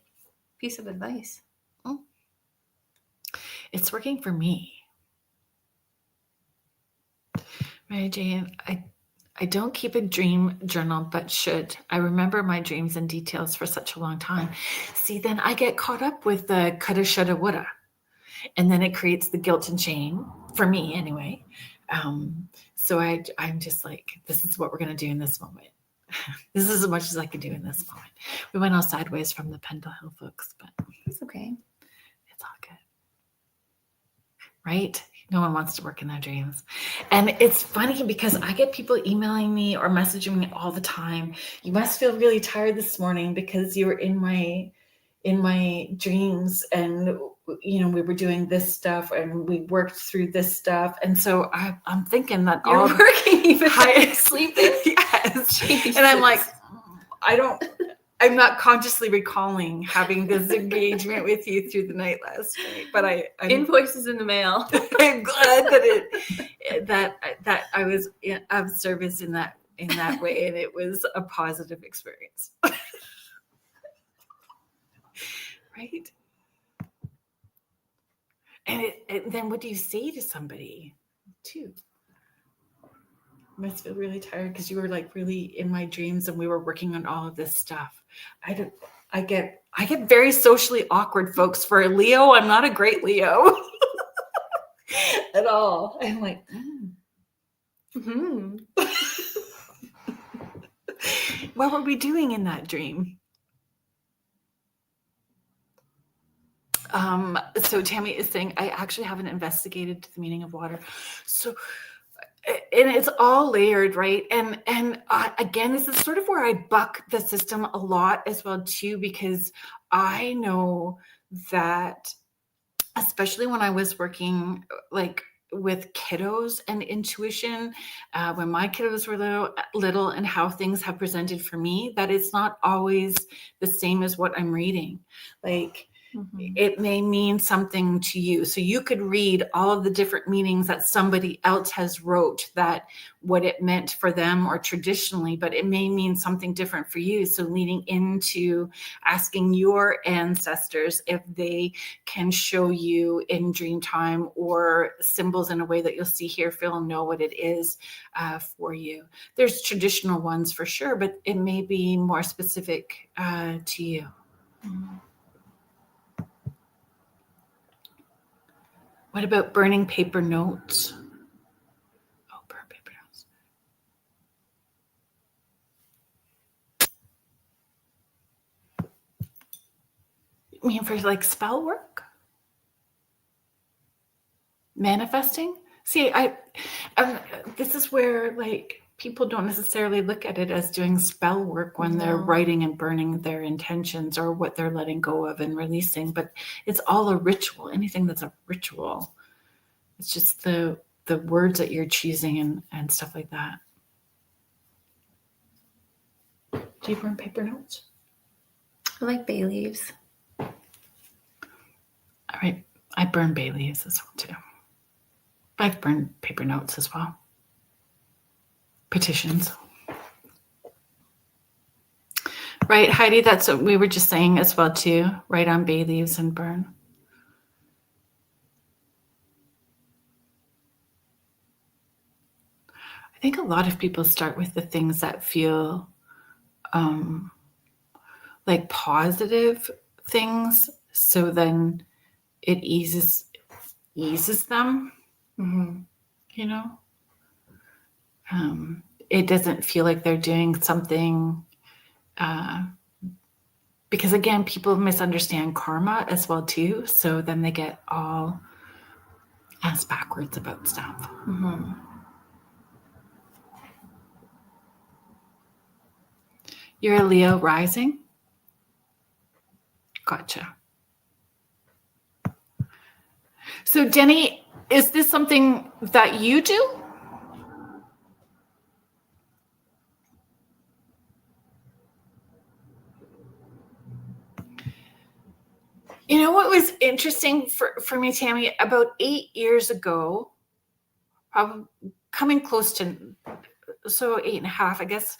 B: piece of advice.
A: It's working for me. Mary Jane, I don't keep a dream journal, but should. I remember my dreams and details for such a long time. See, then I get caught up with the coulda, shoulda, woulda. And then it creates the guilt and shame, for me anyway. So I'm just like, this is what we're going to do in this moment. This is as much as I can do in this moment. We went all sideways from the Pendle Hill books, but
B: it's okay.
A: It's all good. Right? No one wants to work in their dreams. And it's funny because I get people emailing me or messaging me all the time. You must feel really tired this morning because you were in my dreams and we were doing this stuff and we worked through this stuff. And so I'm thinking that
B: you're working even sleeping.
A: Yes. Jesus. And I'm like, I'm not consciously recalling having this engagement with you through the night last night, but I'm
B: invoices in the mail.
A: I'm glad that I was of service in that way, and it was a positive experience. Right? And then what do you say to somebody too? I must feel really tired because you were like really in my dreams and we were working on all of this stuff. I get very socially awkward, folks. For a Leo, I'm not a great Leo at all. I'm like, what were we doing in that dream? So Tammy is saying, I actually haven't investigated the meaning of water. So, and it's all layered, right? And again, this is sort of where I buck the system a lot as well too, because I know that, especially when I was working like with kiddos and intuition, when my kiddos were little and how things have presented for me, that it's not always the same as what I'm reading. Like, it may mean something to you. So you could read all of the different meanings that somebody else has wrote, that what it meant for them or traditionally, but it may mean something different for you. So leading into asking your ancestors if they can show you in dream time or symbols in a way that you'll see here, feel, and know what it is for you. There's traditional ones for sure, but it may be more specific to you. What about burning paper notes? Oh, burn paper notes. You mean for like spell work? Manifesting? See, this is where like people don't necessarily look at it as doing spell work when they're writing and burning their intentions or what they're letting go of and releasing, but it's all a ritual. Anything that's a ritual. It's just the words that you're choosing and stuff like that. Do you burn paper notes?
B: I like bay leaves.
A: All right. I burn bay leaves as well too. I've burned paper notes as well. Petitions. Right, Heidi, that's what we were just saying as well too. Write on bay leaves and burn. I think a lot of people start with the things that feel like positive things, so then it eases them. You know, it doesn't feel like they're doing something. Because again, people misunderstand karma as well too, so then they get all ass backwards about stuff. You're a Leo rising? Gotcha. So Denny, is this something that you do? You know what was interesting for me, Tammy? About 8 years ago, probably coming close to, so 8.5, I guess,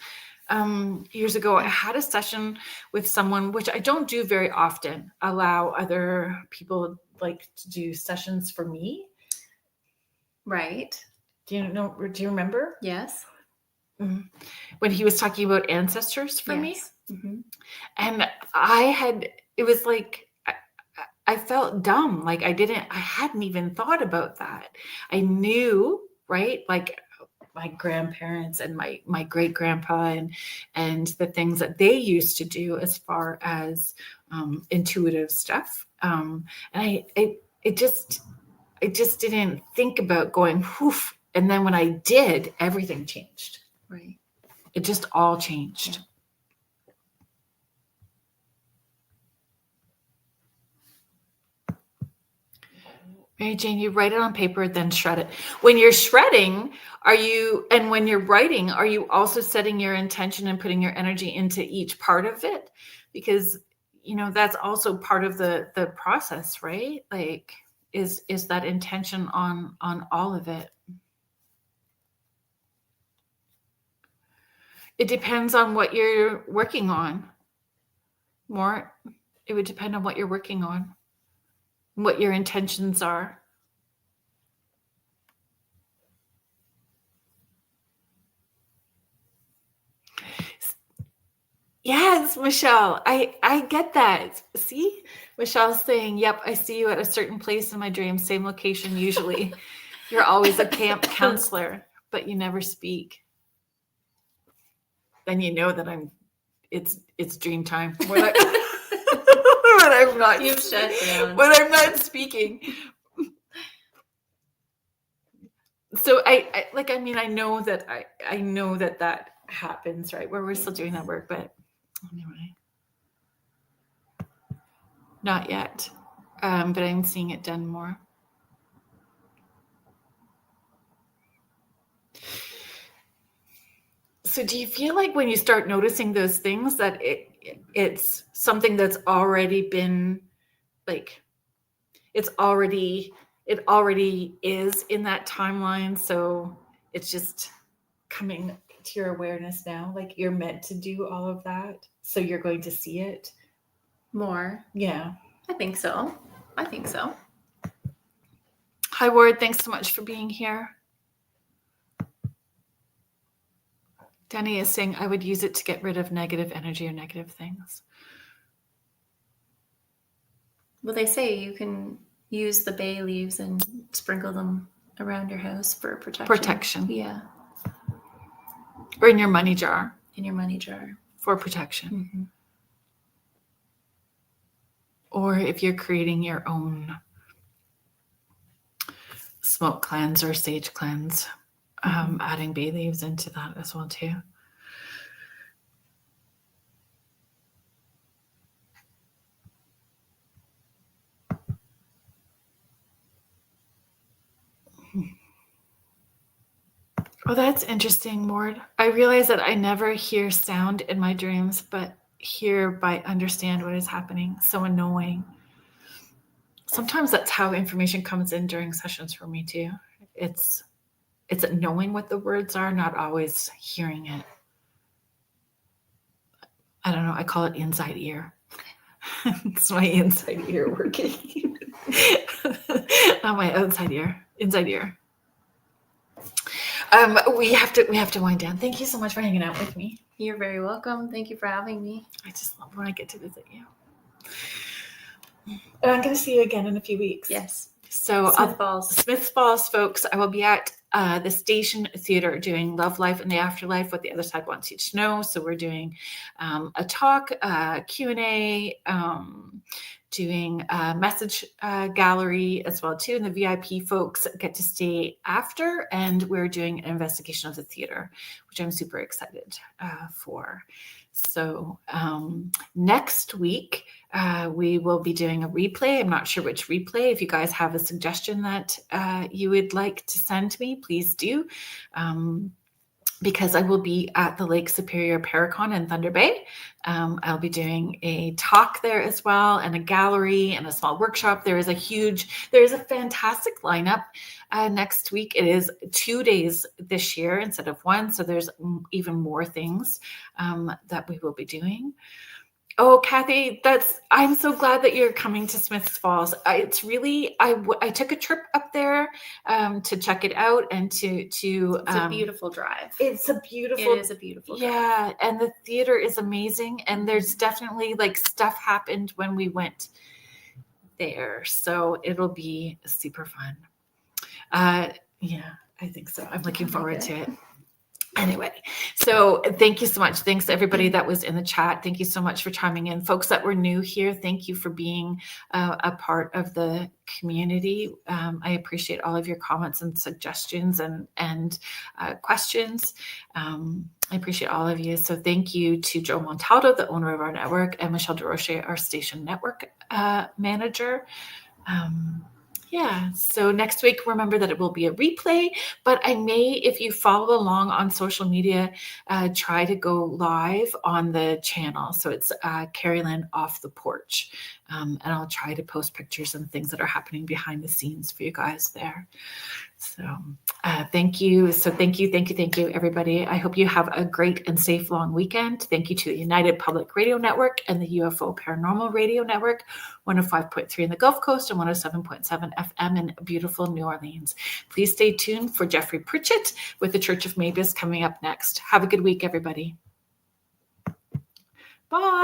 A: years ago, I had a session with someone, which I don't do very often, allow other people like to do sessions for me.
B: Right.
A: Do you remember?
B: Yes.
A: When he was talking about ancestors for me? And it was like, I felt dumb. Like I hadn't even thought about that. I knew, right? Like my grandparents and my great grandpa and the things that they used to do as far as intuitive stuff. And I just didn't think about going, whoof. And then when I did, everything changed.
B: Right.
A: It just all changed.
B: Yeah.
A: Mary Jane, you write it on paper, then shred it. When you're shredding, when you're writing, are you also setting your intention and putting your energy into each part of it? Because, that's also part of the process, right? Like, is that intention on all of it? It depends on what you're working on. It would depend on what you're working on, what your intentions are. Yes, Michelle, I get that. See, Michelle's saying, yep, I see you at a certain place in my dreams, same location usually. You're always a camp counselor, but you never speak. Then you know that it's dream time. When I'm not,
B: You've shut down.
A: When I'm not speaking. So I know that happens, right? Where we're still doing that work, but anyway, not yet. But I'm seeing it done more. So do you feel like when you start noticing those things that it's something that's already been like, it already is in that timeline, so it's just coming to your awareness now, like you're meant to do all of that, so you're going to see it
B: more?
A: Yeah,
B: I think so.
A: Hi Ward, thanks so much for being here. Danny is saying I would use it to get rid of negative energy or negative things.
B: Well, they say you can use the bay leaves and sprinkle them around your house for protection. Yeah.
A: Or in your money jar. For protection.
B: Mm-hmm.
A: Or if you're creating your own smoke cleanse or sage cleanse, adding bay leaves into that as well too. Oh, that's interesting, Ward. I realize that I never hear sound in my dreams, but hereby understand what is happening. So annoying. sometimes that's how information comes in during sessions for me too. It's knowing what the words are, not always hearing it. I don't know. I call it inside ear. It's my inside ear working. Not my outside ear. Inside ear. We have to wind down. Thank you so much for hanging out with me.
B: You're very welcome. Thank you for having me.
A: I just love when I get to visit you. And I'm going to see you again in a few weeks.
B: Yes.
A: So Smith Falls, folks, I will be at the Station Theater doing Love, Life, and the Afterlife, What the Other Side Wants You to Know. So we're doing a talk, Q&A, doing a message gallery as well too. And the VIP folks get to stay after. And we're doing an investigation of the theater, which I'm super excited for. So next week, we will be doing a replay. I'm not sure which replay. If you guys have a suggestion that you would like to send me, please do. Because I will be at the Lake Superior Paracon in Thunder Bay. I'll be doing a talk there as well, and a gallery and a small workshop. There is a fantastic lineup next week. It is 2 days this year instead of one. So there's even more things that we will be doing. Oh, Kathy, I'm so glad that you're coming to Smiths Falls. I took a trip up there to check it out and to. It's
B: a beautiful drive.
A: It is a beautiful drive. Yeah, and the theater is amazing, and there's definitely like stuff happened when we went there, so it'll be super fun. Yeah, I think so. I'm looking forward to it. Anyway, so thank you so much. Thanks to everybody that was in the chat. Thank you so much for chiming in. Folks that were new here, thank you for being a part of the community. I appreciate all of your comments and suggestions and questions. I appreciate all of you. So thank you to Joe Montaldo, the owner of our network, and Michelle DeRoche, our station network manager. Yeah, so next week, remember that it will be a replay, but I may, if you follow along on social media, try to go live on the channel. So it's Kerrilynn Off the Porch. And I'll try to post pictures and things that are happening behind the scenes for you guys there. So thank you. So thank you, everybody. I hope you have a great and safe long weekend. Thank you to the United Public Radio Network and the UFO Paranormal Radio Network, 105.3 in the Gulf Coast and 107.7 FM in beautiful New Orleans. Please stay tuned for Jeffrey Pritchett with the Church of Mavis coming up next. Have a good week, everybody. Bye.